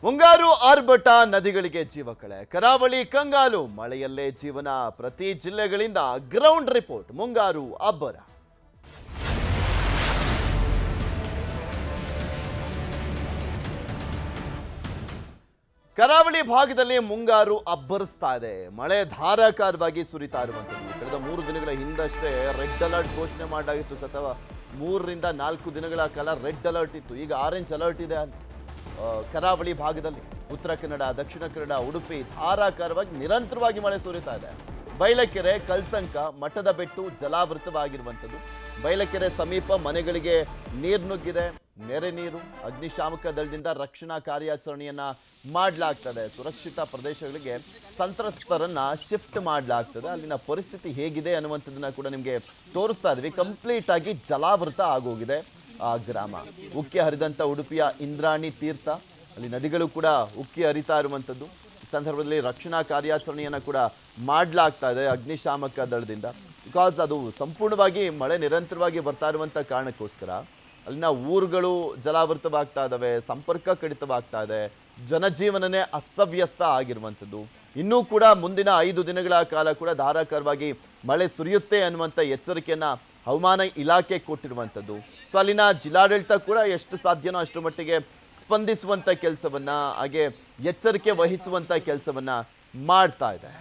ಮುಂಗಾರು ಆರ್ಭಟ ನದಿಗಳಿಗೆ ಜೀವಕಳೆ, ಕರಾವಳಿ ಕಂಗಾಲು, ಮಳೆಯಲ್ಲೇ ಜೀವನ. ಪ್ರತಿ ಜಿಲ್ಲೆಗಳಿಂದ ಗ್ರೌಂಡ್ ರಿಪೋರ್ಟ್. ಮುಂಗಾರು ಅಬ್ಬರ. ಕರಾವಳಿ ಭಾಗದಲ್ಲಿ ಮುಂಗಾರು ಅಬ್ಬರಿಸ್ತಾ ಇದೆ. ಮಳೆ ಧಾರಾಕಾರವಾಗಿ ಸುರಿತಾ ಇರುವಂಥದ್ದು. ಕಳೆದ 3 ದಿನಗಳ ಹಿಂದಷ್ಟೇ ರೆಡ್ ಅಲರ್ಟ್ ಘೋಷಣೆ ಮಾಡಲಾಗಿತ್ತು. ಸತತ 3 ರಿಂದ 4 ದಿನಗಳ ಕಾಲ ರೆಡ್ ಅಲರ್ಟ್ ಇತ್ತು. ಈಗ ಆರೆಂಜ್ ಅಲರ್ಟ್ ಇದೆ ಕರಾವಳಿ ಭಾಗದಲ್ಲಿ. ಉತ್ತರ ಕನ್ನಡ, ದಕ್ಷಿಣ ಕನ್ನಡ, ಉಡುಪಿ ಧಾರಾಕಾರವಾಗಿ ನಿರಂತರವಾಗಿ ಮಳೆ ಸುರಿತಾ ಇದೆ. ಬೈಲಕೆರೆ, ಕಲ್ಸಂಕ, ಮಠದ ಬೆಟ್ಟು ಜಲಾವೃತವಾಗಿರುವಂಥದ್ದು. ಬೈಲಕೆರೆ ಸಮೀಪ ಮನೆಗಳಿಗೆ ನೀರು ನುಗ್ಗಿದೆ. ನೆರೆ ನೀರು. ಅಗ್ನಿಶಾಮಕ ದಳದಿಂದ ರಕ್ಷಣಾ ಕಾರ್ಯಾಚರಣೆಯನ್ನ ಮಾಡಲಾಗ್ತದೆ. ಸುರಕ್ಷಿತ ಪ್ರದೇಶಗಳಿಗೆ ಸಂತ್ರಸ್ತರನ್ನ ಶಿಫ್ಟ್ ಮಾಡಲಾಗ್ತದೆ. ಅಲ್ಲಿನ ಪರಿಸ್ಥಿತಿ ಹೇಗಿದೆ ಅನ್ನುವಂಥದ್ದನ್ನ ಕೂಡ ನಿಮಗೆ ತೋರಿಸ್ತಾ ಇದ್ವಿ. ಕಂಪ್ಲೀಟ್ ಆಗಿ ಜಲಾವೃತ ಆಗೋಗಿದೆ ಆ ಗ್ರಾಮ. ಉಕ್ಕಿ ಹರಿದಂಥ ಉಡುಪಿಯ ಇಂದ್ರಾಣಿ ತೀರ್ಥ, ಅಲ್ಲಿ ನದಿಗಳು ಕೂಡ ಉಕ್ಕಿ ಹರಿತಾ ಇರುವಂಥದ್ದು. ಈ ಸಂದರ್ಭದಲ್ಲಿ ರಕ್ಷಣಾ ಕಾರ್ಯಾಚರಣೆಯನ್ನು ಕೂಡ ಮಾಡಲಾಗ್ತಾ ಇದೆ ಅಗ್ನಿಶಾಮಕ ದಳದಿಂದ. ಬಿಕಾಸ್ ಅದು ಸಂಪೂರ್ಣವಾಗಿ ಮಳೆ ನಿರಂತರವಾಗಿ ಬರ್ತಾ ಇರುವಂಥ ಕಾರಣಕ್ಕೋಸ್ಕರ ಅಲ್ಲಿನ ಊರುಗಳು ಜಲಾವೃತವಾಗ್ತಾ ಇದ್ದಾವೆ, ಸಂಪರ್ಕ ಕಡಿತವಾಗ್ತಾ ಇದೆ, ಜನಜೀವನನೇ ಅಸ್ತವ್ಯಸ್ತ ಆಗಿರುವಂಥದ್ದು. ಇನ್ನೂ ಕೂಡ ಮುಂದಿನ 5 ದಿನಗಳ ಕಾಲ ಕೂಡ ಧಾರಾಕಾರವಾಗಿ ಮಳೆ ಸುರಿಯುತ್ತೆ ಅನ್ನುವಂಥ ಎಚ್ಚರಿಕೆಯನ್ನು ಹವಾಮಾನ ಇಲಾಖೆ ಕೊಟ್ಟಿರುವಂಥದ್ದು. ಸೊ ಅಲ್ಲಿನ ಜಿಲ್ಲಾಡಳಿತ ಕೂಡ ಎಷ್ಟು ಸಾಧ್ಯನೋ ಅಷ್ಟು ಮಟ್ಟಿಗೆ ಸ್ಪಂದಿಸುವಂಥ ಕೆಲಸವನ್ನು, ಹಾಗೆ ಎಚ್ಚರಿಕೆ ವಹಿಸುವಂಥ ಕೆಲಸವನ್ನು ಮಾಡ್ತಾ ಇದೆ.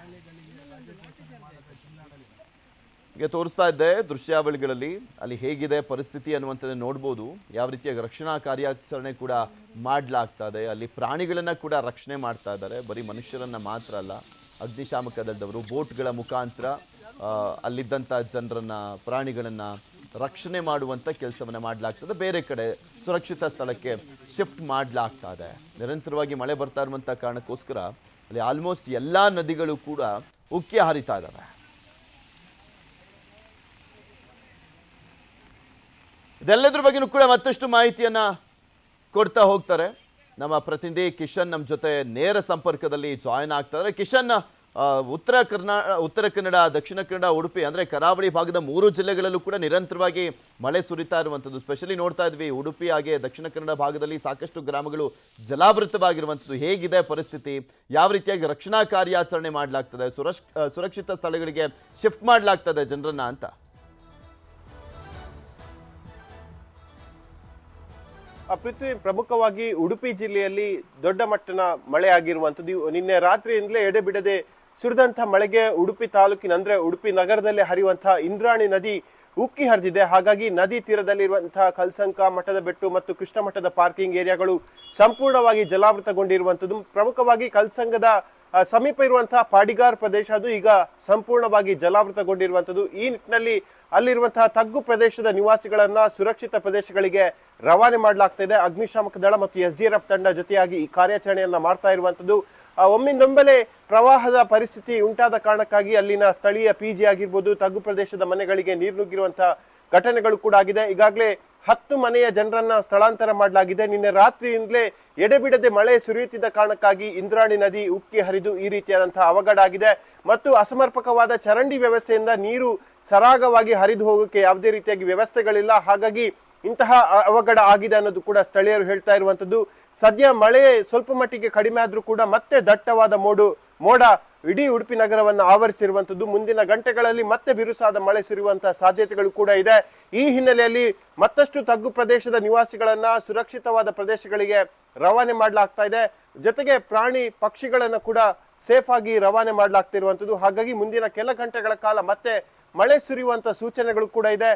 ಈಗ ತೋರಿಸ್ತಾ ಇದ್ದೆ ದೃಶ್ಯಾವಳಿಗಳಲ್ಲಿ ಅಲ್ಲಿ ಹೇಗಿದೆ ಪರಿಸ್ಥಿತಿ ಅನ್ನುವಂಥದ್ದನ್ನು ನೋಡ್ಬೋದು. ಯಾವ ರೀತಿಯಾಗಿ ರಕ್ಷಣಾ ಕಾರ್ಯಾಚರಣೆ ಕೂಡ ಮಾಡಲಾಗ್ತಾ ಇದೆ. ಅಲ್ಲಿ ಪ್ರಾಣಿಗಳನ್ನು ಕೂಡ ರಕ್ಷಣೆ ಮಾಡ್ತಾ ಇದ್ದಾರೆ. ಬರೀ ಮನುಷ್ಯರನ್ನು ಮಾತ್ರ ಅಲ್ಲ, ಅಗ್ನಿಶಾಮಕ ದಳದವರು ಬೋಟ್ಗಳ ಮುಖಾಂತರ ಅಲ್ಲಿದ್ದಂಥ ಜನರನ್ನು, ಪ್ರಾಣಿಗಳನ್ನು ರಕ್ಷಣೆ ಮಾಡುವಂಥ ಕೆಲಸವನ್ನು ಮಾಡಲಾಗ್ತದೆ. ಬೇರೆ ಕಡೆ ಸುರಕ್ಷಿತ ಸ್ಥಳಕ್ಕೆ ಶಿಫ್ಟ್ ಮಾಡಲಾಗ್ತಾ ಇದೆ. ನಿರಂತರವಾಗಿ ಮಳೆ ಬರ್ತಾ ಇರುವಂಥ ಕಾರಣಕ್ಕೋಸ್ಕರ ಅಲ್ಲಿ ಆಲ್ಮೋಸ್ಟ್ ಎಲ್ಲ ನದಿಗಳು ಕೂಡ ಉಕ್ಕಿ ಹರಿತಾ ಇದ್ದಾವೆ. ಇದೆಲ್ಲದ್ರ ಬಗ್ಗೆನೂ ಕೂಡ ಮತ್ತಷ್ಟು ಮಾಹಿತಿಯನ್ನು ಕೊಡ್ತಾ ಹೋಗ್ತಾರೆ ನಮ್ಮ ಪ್ರತಿನಿಧಿ ಕಿಶನ್. ನಮ್ಮ ಜೊತೆ ನೇರ ಸಂಪರ್ಕದಲ್ಲಿ ಜಾಯಿನ್ ಆಗ್ತಾರೆ. ಕಿಶನ್, ಉತ್ತರ ಕನ್ನಡ, ದಕ್ಷಿಣ ಕನ್ನಡ, ಉಡುಪಿ ಅಂದರೆ ಕರಾವಳಿ ಭಾಗದ 3 ಜಿಲ್ಲೆಗಳಲ್ಲೂ ಕೂಡ ನಿರಂತರವಾಗಿ ಮಳೆ ಸುರಿತಾ ಇರುವಂಥದ್ದು. ಸ್ಪೆಷಲಿ ನೋಡ್ತಾ ಇದ್ವಿ ಉಡುಪಿ ಹಾಗೆ ದಕ್ಷಿಣ ಕನ್ನಡ ಭಾಗದಲ್ಲಿ ಸಾಕಷ್ಟು ಗ್ರಾಮಗಳು ಜಲಾವೃತವಾಗಿರುವಂಥದ್ದು. ಹೇಗಿದೆ ಪರಿಸ್ಥಿತಿ? ಯಾವ ರೀತಿಯಾಗಿ ರಕ್ಷಣಾ ಕಾರ್ಯಾಚರಣೆ ಮಾಡಲಾಗ್ತದೆ? ಸುರಕ್ಷಿತ ಸ್ಥಳಗಳಿಗೆ ಶಿಫ್ಟ್ ಮಾಡಲಾಗ್ತದೆ ಜನರನ್ನ ಅಂತ? ಪೃಥ್ವಿ, ಪ್ರಮುಖವಾಗಿ ಉಡುಪಿ ಜಿಲ್ಲೆಯಲ್ಲಿ ದೊಡ್ಡ ಮಟ್ಟದ ಮಳೆ ಆಗಿರುವಂತದ್ದು. ನಿನ್ನೆ ರಾತ್ರಿಯಿಂದಲೇ ಎಡೆಬಿಡದೆ ಸುರಿದಂತಹ ಮಳೆಗೆ ಉಡುಪಿ ತಾಲೂಕಿನ ಅಂದ್ರೆ ಉಡುಪಿ ನಗರದಲ್ಲಿ ಹರಿಯುವಂತಹ ಇಂದ್ರಾಣಿ ನದಿ ಉಕ್ಕಿ ಹರಿದಿದೆ. ಹಾಗಾಗಿ ನದಿ ತೀರದಲ್ಲಿರುವಂತಹ ಕಲ್ಸಂಕ, ಮಠದ ಬೆಟ್ಟು ಮತ್ತು ಕೃಷ್ಣ ಮಠದ ಪಾರ್ಕಿಂಗ್ ಏರಿಯಾಗಳು ಸಂಪೂರ್ಣವಾಗಿ ಜಲಾವೃತಗೊಂಡಿರುವಂತದ್ದು. ಪ್ರಮುಖವಾಗಿ ಕಲ್ಸಂಗದ ಸಮೀಪ ಇರುವಂತಹ ಪಾಡಿಗಾರ್ ಪ್ರದೇಶ ಅದು ಈಗ ಸಂಪೂರ್ಣವಾಗಿ ಜಲಾವೃತಗೊಂಡಿರುವಂತದ್ದು. ಈ ನಿಟ್ಟಿನಲ್ಲಿ ಅಲ್ಲಿರುವಂತಹ ತಗ್ಗು ಪ್ರದೇಶದ ನಿವಾಸಿಗಳನ್ನ ಸುರಕ್ಷಿತ ಪ್ರದೇಶಗಳಿಗೆ ರವಾನೆ ಮಾಡಲಾಗ್ತಾ ಇದೆ. ಅಗ್ನಿಶಾಮಕ ದಳ ಮತ್ತು SDRF ತಂಡ ಜೊತೆಯಾಗಿ ಈ ಕಾರ್ಯಾಚರಣೆಯನ್ನ ಮಾಡ್ತಾ ಇರುವಂತದ್ದು. ಒಮ್ಮಿಂದೊಮ್ಮೆಲೆ ಪ್ರವಾಹದ ಪರಿಸ್ಥಿತಿ ಉಂಟಾದ ಕಾರಣಕ್ಕಾಗಿ ಅಲ್ಲಿನ ಸ್ಥಳೀಯ PG ಆಗಿರ್ಬೋದು, ತಗ್ಗು ಪ್ರದೇಶದ ಮನೆಗಳಿಗೆ ನೀರು ನುಗ್ಗಿರುವಂತಹ ಘಟನೆಗಳು ಕೂಡ ಆಗಿದೆ. ಈಗಾಗಲೇ 10 ಮನೆಯ ಜನರನ್ನ ಸ್ಥಳಾಂತರ ಮಾಡಲಾಗಿದೆ. ನಿನ್ನೆ ರಾತ್ರಿಯಿಂದಲೇ ಎಡೆಬಿಡದೆ ಮಳೆ ಸುರಿಯುತ್ತಿದ್ದ ಕಾರಣಕ್ಕಾಗಿ ಇಂದ್ರಾಣಿ ನದಿ ಉಕ್ಕಿ ಹರಿದು ಈ ರೀತಿಯಾದಂತಹ ಅವಘಡ ಆಗಿದೆ. ಮತ್ತು ಅಸಮರ್ಪಕವಾದ ಚರಂಡಿ ವ್ಯವಸ್ಥೆಯಿಂದ ನೀರು ಸರಾಗವಾಗಿ ಹರಿದು ಹೋಗೋಕೆ ಯಾವುದೇ ರೀತಿಯಾಗಿ ವ್ಯವಸ್ಥೆಗಳಿಲ್ಲ. ಹಾಗಾಗಿ ಇಂತಹ ಅವಘಡ ಆಗಿದೆ ಅನ್ನೋದು ಕೂಡ ಸ್ಥಳೀಯರು ಹೇಳ್ತಾ ಇರುವಂತದ್ದು. ಸದ್ಯ ಮಳೆ ಸ್ವಲ್ಪ ಮಟ್ಟಿಗೆ ಕಡಿಮೆ ಆದ್ರೂ ಕೂಡ ಮತ್ತೆ ದಟ್ಟವಾದ ಮೋಡ ಇಡೀ ಉಡುಪಿ ನಗರವನ್ನು ಆವರಿಸಿರುವಂತದ್ದು. ಮುಂದಿನ ಗಂಟೆಗಳಲ್ಲಿ ಮತ್ತೆ ಬಿರುಸಾದ ಮಳೆ ಸುರಿಯುವಂತಹ ಸಾಧ್ಯತೆಗಳು ಕೂಡ ಇದೆ. ಈ ಹಿನ್ನೆಲೆಯಲ್ಲಿ ಮತ್ತಷ್ಟು ತಗ್ಗು ಪ್ರದೇಶದ ನಿವಾಸಿಗಳನ್ನ ಸುರಕ್ಷಿತವಾದ ಪ್ರದೇಶಗಳಿಗೆ ರವಾನೆ ಮಾಡಲಾಗ್ತಾ ಇದೆ. ಜೊತೆಗೆ ಪ್ರಾಣಿ ಪಕ್ಷಿಗಳನ್ನ ಕೂಡ ಸೇಫ್ ಆಗಿ ರವಾನೆ ಮಾಡಲಾಗ್ತಿರುವಂತದ್ದು. ಹಾಗಾಗಿ ಮುಂದಿನ ಕೆಲ ಗಂಟೆಗಳ ಕಾಲ ಮತ್ತೆ ಮಳೆ ಸುರಿಯುವಂತ ಸೂಚನೆಗಳು ಕೂಡ ಇದೆ.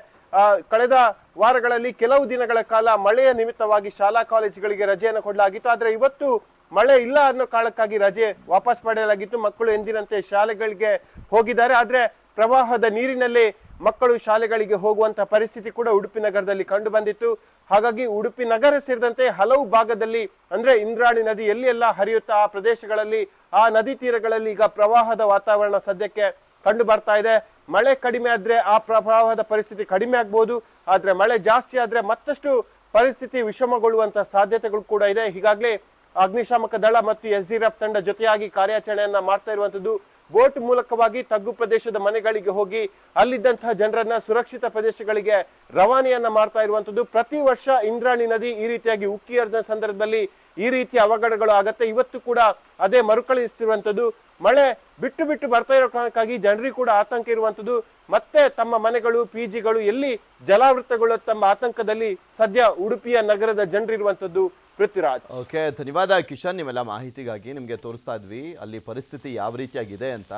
ಕಳೆದ ವಾರಗಳಲ್ಲಿ ಕೆಲವು ದಿನಗಳ ಕಾಲ ಮಳೆಯ ನಿಮಿತ್ತವಾಗಿ ಶಾಲಾ ಕಾಲೇಜುಗಳಿಗೆ ರಜೆಯನ್ನು ಕೊಡಲಾಗಿತ್ತು. ಆದ್ರೆ ಇವತ್ತು ಮಳೆ ಇಲ್ಲ ಅನ್ನೋ ಕಾರಣಕ್ಕಾಗಿ ರಜೆ ವಾಪಸ್ ಪಡೆಯಲಾಗಿತ್ತು. ಮಕ್ಕಳು ಎಂದಿನಂತೆ ಶಾಲೆಗಳಿಗೆ ಹೋಗಿದ್ದಾರೆ. ಆದ್ರೆ ಪ್ರವಾಹದ ನೀರಿನಲ್ಲಿ ಮಕ್ಕಳು ಶಾಲೆಗಳಿಗೆ ಹೋಗುವಂತ ಪರಿಸ್ಥಿತಿ ಕೂಡ ಉಡುಪಿ ನಗರದಲ್ಲಿ ಕಂಡು ಬಂದಿತ್ತು. ಹಾಗಾಗಿ ಉಡುಪಿ ನಗರ ಸೇರಿದಂತೆ ಹಲವು ಭಾಗದಲ್ಲಿ ಅಂದ್ರೆ ಇಂದ್ರಾಣಿ ನದಿ ಎಲ್ಲಿ ಎಲ್ಲ ಹರಿಯುತ್ತಾ ಆ ಪ್ರದೇಶಗಳಲ್ಲಿ, ಆ ನದಿ ತೀರಗಳಲ್ಲಿ ಈಗ ಪ್ರವಾಹದ ವಾತಾವರಣ ಸದ್ಯಕ್ಕೆ ಕಂಡು ಬರ್ತಾ ಇದೆ. ಮಳೆ ಕಡಿಮೆ ಆದ್ರೆ ಆ ಪ್ರವಾಹದ ಪರಿಸ್ಥಿತಿ ಕಡಿಮೆ ಆಗ್ಬಹುದು. ಆದ್ರೆ ಮಳೆ ಜಾಸ್ತಿ ಆದ್ರೆ ಮತ್ತಷ್ಟು ಪರಿಸ್ಥಿತಿ ವಿಷಮಗೊಳ್ಳುವಂತ ಸಾಧ್ಯತೆಗಳು ಕೂಡ ಇದೆ. ಹೀಗಾಗ್ಲೇ ಅಗ್ನಿಶಾಮಕ ದಳ ಮತ್ತು SDRF ತಂಡ ಜೊತೆಯಾಗಿ ಕಾರ್ಯಾಚರಣೆಯನ್ನ ಮಾಡ್ತಾ ಇರುವಂತದ್ದು. ಬೋಟ್ ಮೂಲಕವಾಗಿ ತಗ್ಗು ಪ್ರದೇಶದ ಮನೆಗಳಿಗೆ ಹೋಗಿ ಅಲ್ಲಿದ್ದಂತಹ ಜನರನ್ನ ಸುರಕ್ಷಿತ ಪ್ರದೇಶಗಳಿಗೆ ರವಾನೆಯನ್ನ ಮಾಡ್ತಾ ಇರುವಂತದ್ದು. ಪ್ರತಿ ವರ್ಷ ಇಂದ್ರಾಣಿ ನದಿ ಈ ರೀತಿಯಾಗಿ ಉಕ್ಕಿ ಹರಿದ ಸಂದರ್ಭದಲ್ಲಿ ಈ ರೀತಿಯ ಅವಘಡಗಳು ಆಗತ್ತೆ. ಇವತ್ತು ಕೂಡ ಅದೇ ಮರುಕಳಿಸಿರುವಂತದ್ದು. ಮಳೆ ಬಿಟ್ಟು ಬಿಟ್ಟು ಬರ್ತಾ ಇರೋ ಕಾರಣಕ್ಕಾಗಿ ಜನರಿಗೆ ಕೂಡ ಆತಂಕ ಇರುವಂತದ್ದು. ಮತ್ತೆ ತಮ್ಮ ಮನೆಗಳು, ಪಿಜಿಗಳು ಎಲ್ಲಿ ಜಲಾವೃತಗೊಳ್ಳುವ ತಮ್ಮ ಆತಂಕದಲ್ಲಿ ಸದ್ಯ ಉಡುಪಿಯ ನಗರದ ಜನರಿರುವಂತದ್ದು. ಪೃಥ್ವಿರಾಜ್. ಓಕೆ, ಧನ್ಯವಾದ ಕಿಶನ್, ನಿಮ್ಮೆಲ್ಲ ಮಾಹಿತಿಗಾಗಿ. ನಿಮಗೆ ತೋರಿಸ್ತಾ ಇದ್ವಿ ಅಲ್ಲಿ ಪರಿಸ್ಥಿತಿ ಯಾವ ರೀತಿಯಾಗಿದೆ ಅಂತ.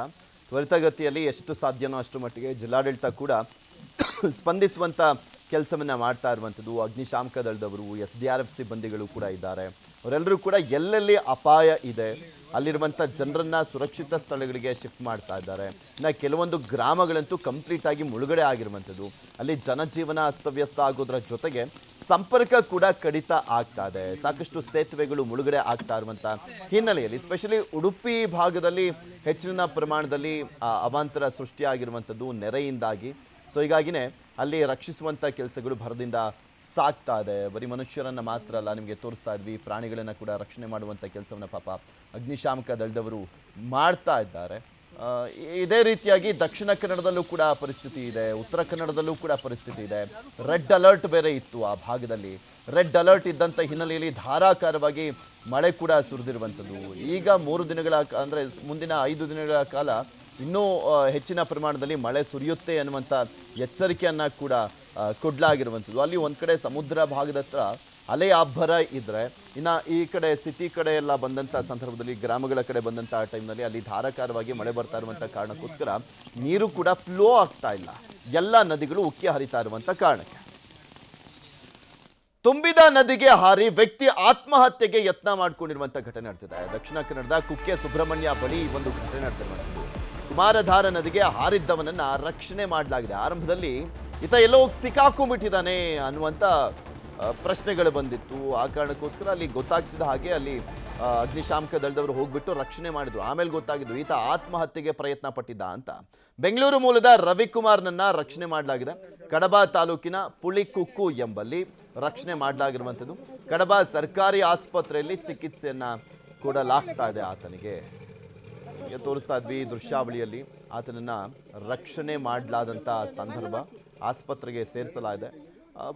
ತ್ವರಿತಗತಿಯಲ್ಲಿ ಎಷ್ಟು ಸಾಧ್ಯನೋ ಅಷ್ಟು ಮಟ್ಟಿಗೆ ಜಿಲ್ಲಾಡಳಿತ ಕೂಡ ಸ್ಪಂದಿಸುವಂಥ ಕೆಲಸವನ್ನು ಮಾಡ್ತಾ ಇರುವಂಥದ್ದು. ಅಗ್ನಿಶಾಮಕ ದಳದವರು, SDRF ಸಿಬ್ಬಂದಿಗಳು ಕೂಡ ಇದ್ದಾರೆ. ಅವರೆಲ್ಲರೂ ಕೂಡ ಎಲ್ಲೆಲ್ಲಿ ಅಪಾಯ ಇದೆ ಅಲ್ಲಿರುವಂಥ ಜನರನ್ನು ಸುರಕ್ಷಿತ ಸ್ಥಳಗಳಿಗೆ ಶಿಫ್ಟ್ ಮಾಡ್ತಾ ಇದ್ದಾರೆ. ಇನ್ನು ಕೆಲವೊಂದು ಗ್ರಾಮಗಳಂತೂ ಕಂಪ್ಲೀಟ್ ಆಗಿ ಮುಳುಗಡೆ ಆಗಿರುವಂಥದ್ದು. ಅಲ್ಲಿ ಜನಜೀವನ ಅಸ್ತವ್ಯಸ್ತ ಆಗೋದ್ರ ಜೊತೆಗೆ ಸಂಪರ್ಕ ಕೂಡ ಕಡಿತ ಆಗ್ತಾ ಇದೆ. ಸಾಕಷ್ಟು ಸೇತುವೆಗಳು ಮುಳುಗಡೆ ಆಗ್ತಾ ಇರುವಂಥ ಹಿನ್ನೆಲೆಯಲ್ಲಿ ಸ್ಪೆಷಲಿ ಉಡುಪಿ ಭಾಗದಲ್ಲಿ ಹೆಚ್ಚಿನ ಪ್ರಮಾಣದಲ್ಲಿ ಅವಾಂತರ ಸೃಷ್ಟಿಯಾಗಿರುವಂಥದ್ದು ನೆರೆಯಿಂದಾಗಿ. ಸೊ ಹೀಗಾಗಿನೇ ಅಲ್ಲಿ ರಕ್ಷಿಸುವಂಥ ಕೆಲಸಗಳು ಭರದಿಂದ ಸಾಗ್ತಾ ಇದೆ. ಬರೀ ಮನುಷ್ಯರನ್ನು ಮಾತ್ರ ಅಲ್ಲ, ನಿಮಗೆ ತೋರಿಸ್ತಾ ಇದ್ವಿ ಪ್ರಾಣಿಗಳನ್ನು ಕೂಡ ರಕ್ಷಣೆ ಮಾಡುವಂಥ ಕೆಲಸವನ್ನು ಪಾಪ ಅಗ್ನಿಶಾಮಕ ದಳದವರು ಮಾಡ್ತಾ ಇದ್ದಾರೆ. ಇದೇ ರೀತಿಯಾಗಿ ದಕ್ಷಿಣ ಕನ್ನಡದಲ್ಲೂ ಕೂಡ ಪರಿಸ್ಥಿತಿ ಇದೆ, ಉತ್ತರ ಕನ್ನಡದಲ್ಲೂ ಕೂಡ ಪರಿಸ್ಥಿತಿ ಇದೆ. ರೆಡ್ ಅಲರ್ಟ್ ಬೇರೆ ಇತ್ತು ಆ ಭಾಗದಲ್ಲಿ. ರೆಡ್ ಅಲರ್ಟ್ ಇದ್ದಂಥ ಹಿನ್ನೆಲೆಯಲ್ಲಿ ಧಾರಾಕಾರವಾಗಿ ಮಳೆ ಕೂಡ ಸುರಿದಿರುವಂಥದ್ದು. ಈಗ 3 ದಿನಗಳ ಅಂದರೆ ಮುಂದಿನ 5 ದಿನಗಳ ಕಾಲ ಇನ್ನೂ ಹೆಚ್ಚಿನ ಪ್ರಮಾಣದಲ್ಲಿ ಮಳೆ ಸುರಿಯುತ್ತೆ ಅನ್ನುವಂಥ ಎಚ್ಚರಿಕೆಯನ್ನು ಕೂಡ ಕೊಡಲಾಗಿರುವಂಥದ್ದು. ಅಲ್ಲಿ ಒಂದು ಕಡೆ ಸಮುದ್ರ ಭಾಗದ ಹತ್ರ ಅಲೆ ಅಬ್ಬರ ಇದ್ದರೆ, ಇನ್ನು ಈ ಕಡೆ ಸಿಟಿ ಕಡೆ ಎಲ್ಲ ಬಂದಂಥ ಸಂದರ್ಭದಲ್ಲಿ, ಗ್ರಾಮಗಳ ಕಡೆ ಬಂದಂಥ ಟೈಮ್ನಲ್ಲಿ ಅಲ್ಲಿ ಧಾರಾಕಾರವಾಗಿ ಮಳೆ ಬರ್ತಾ ಇರುವಂಥ ಕಾರಣಕ್ಕೋಸ್ಕರ ನೀರು ಕೂಡ ಫ್ಲೋ ಆಗ್ತಾ ಇಲ್ಲ, ಎಲ್ಲ ನದಿಗಳು ಉಕ್ಕಿ ಹರಿತಾ ಇರುವಂಥ ಕಾರಣಕ್ಕೆ. ತುಂಬಿದ ನದಿಗೆ ಹಾರಿ ವ್ಯಕ್ತಿ ಆತ್ಮಹತ್ಯೆಗೆ ಯತ್ನ ಮಾಡಿಕೊಂಡಿರುವಂಥ ಘಟನೆ ನಡೆದಿದೆ. ದಕ್ಷಿಣ ಕನ್ನಡದ ಕುಕ್ಕೆ ಸುಬ್ರಹ್ಮಣ್ಯ ಬಳಿ ಒಂದು ಘಟನೆ ನಡೆದಿರುವಂಥದ್ದು. ಕುಮಾರಧಾರ ನದಿಗೆ ಹಾರಿದ್ದವನನ್ನ ರಕ್ಷಣೆ ಮಾಡಲಾಗಿದೆ. ಆರಂಭದಲ್ಲಿ ಈತ ಎಲ್ಲೋ ಸಿಕ್ಕಾಕೊಂಡ್ಬಿಟ್ಟಿದ್ದಾನೆ ಅನ್ನುವಂಥ ಪ್ರಶ್ನೆಗಳು ಬಂದಿತ್ತು. ಆ ಕಾರಣಕ್ಕೋಸ್ಕರ ಅಲ್ಲಿ ಗೊತ್ತಾಗ್ತಿದ್ದ ಹಾಗೆ ಅಲ್ಲಿ ಅಗ್ನಿಶಾಮಕ ದಳದವರು ಹೋಗ್ಬಿಟ್ಟು ರಕ್ಷಣೆ ಮಾಡಿದ್ರು. ಆಮೇಲೆ ಗೊತ್ತಾಗಿದ್ದು ಈತ ಆತ್ಮಹತ್ಯೆಗೆ ಪ್ರಯತ್ನ ಪಟ್ಟಿದ್ದ ಅಂತ. ಬೆಂಗಳೂರು ಮೂಲದ ರವಿಕುಮಾರ್ನನ್ನ ರಕ್ಷಣೆ ಮಾಡಲಾಗಿದೆ. ಕಡಬ ತಾಲೂಕಿನ ಪುಳಿಕುಕ್ಕು ಎಂಬಲ್ಲಿ ರಕ್ಷಣೆ ಮಾಡಲಾಗಿರುವಂಥದ್ದು. ಕಡಬ ಸರ್ಕಾರಿ ಆಸ್ಪತ್ರೆಯಲ್ಲಿ ಚಿಕಿತ್ಸೆಯನ್ನ ಕೊಡಲಾಗ್ತಾ ಇದೆ ಆತನಿಗೆ. ತೋರಿಸ್ತಾ ಇದ್ವಿ ದೃಶ್ಯಾವಳಿಯಲ್ಲಿ ಆತನನ್ನ ರಕ್ಷಣೆ ಮಾಡಲಾದಂಥ ಸಂದರ್ಭ. ಆಸ್ಪತ್ರೆಗೆ ಸೇರಿಸಲಾಗಿದೆ.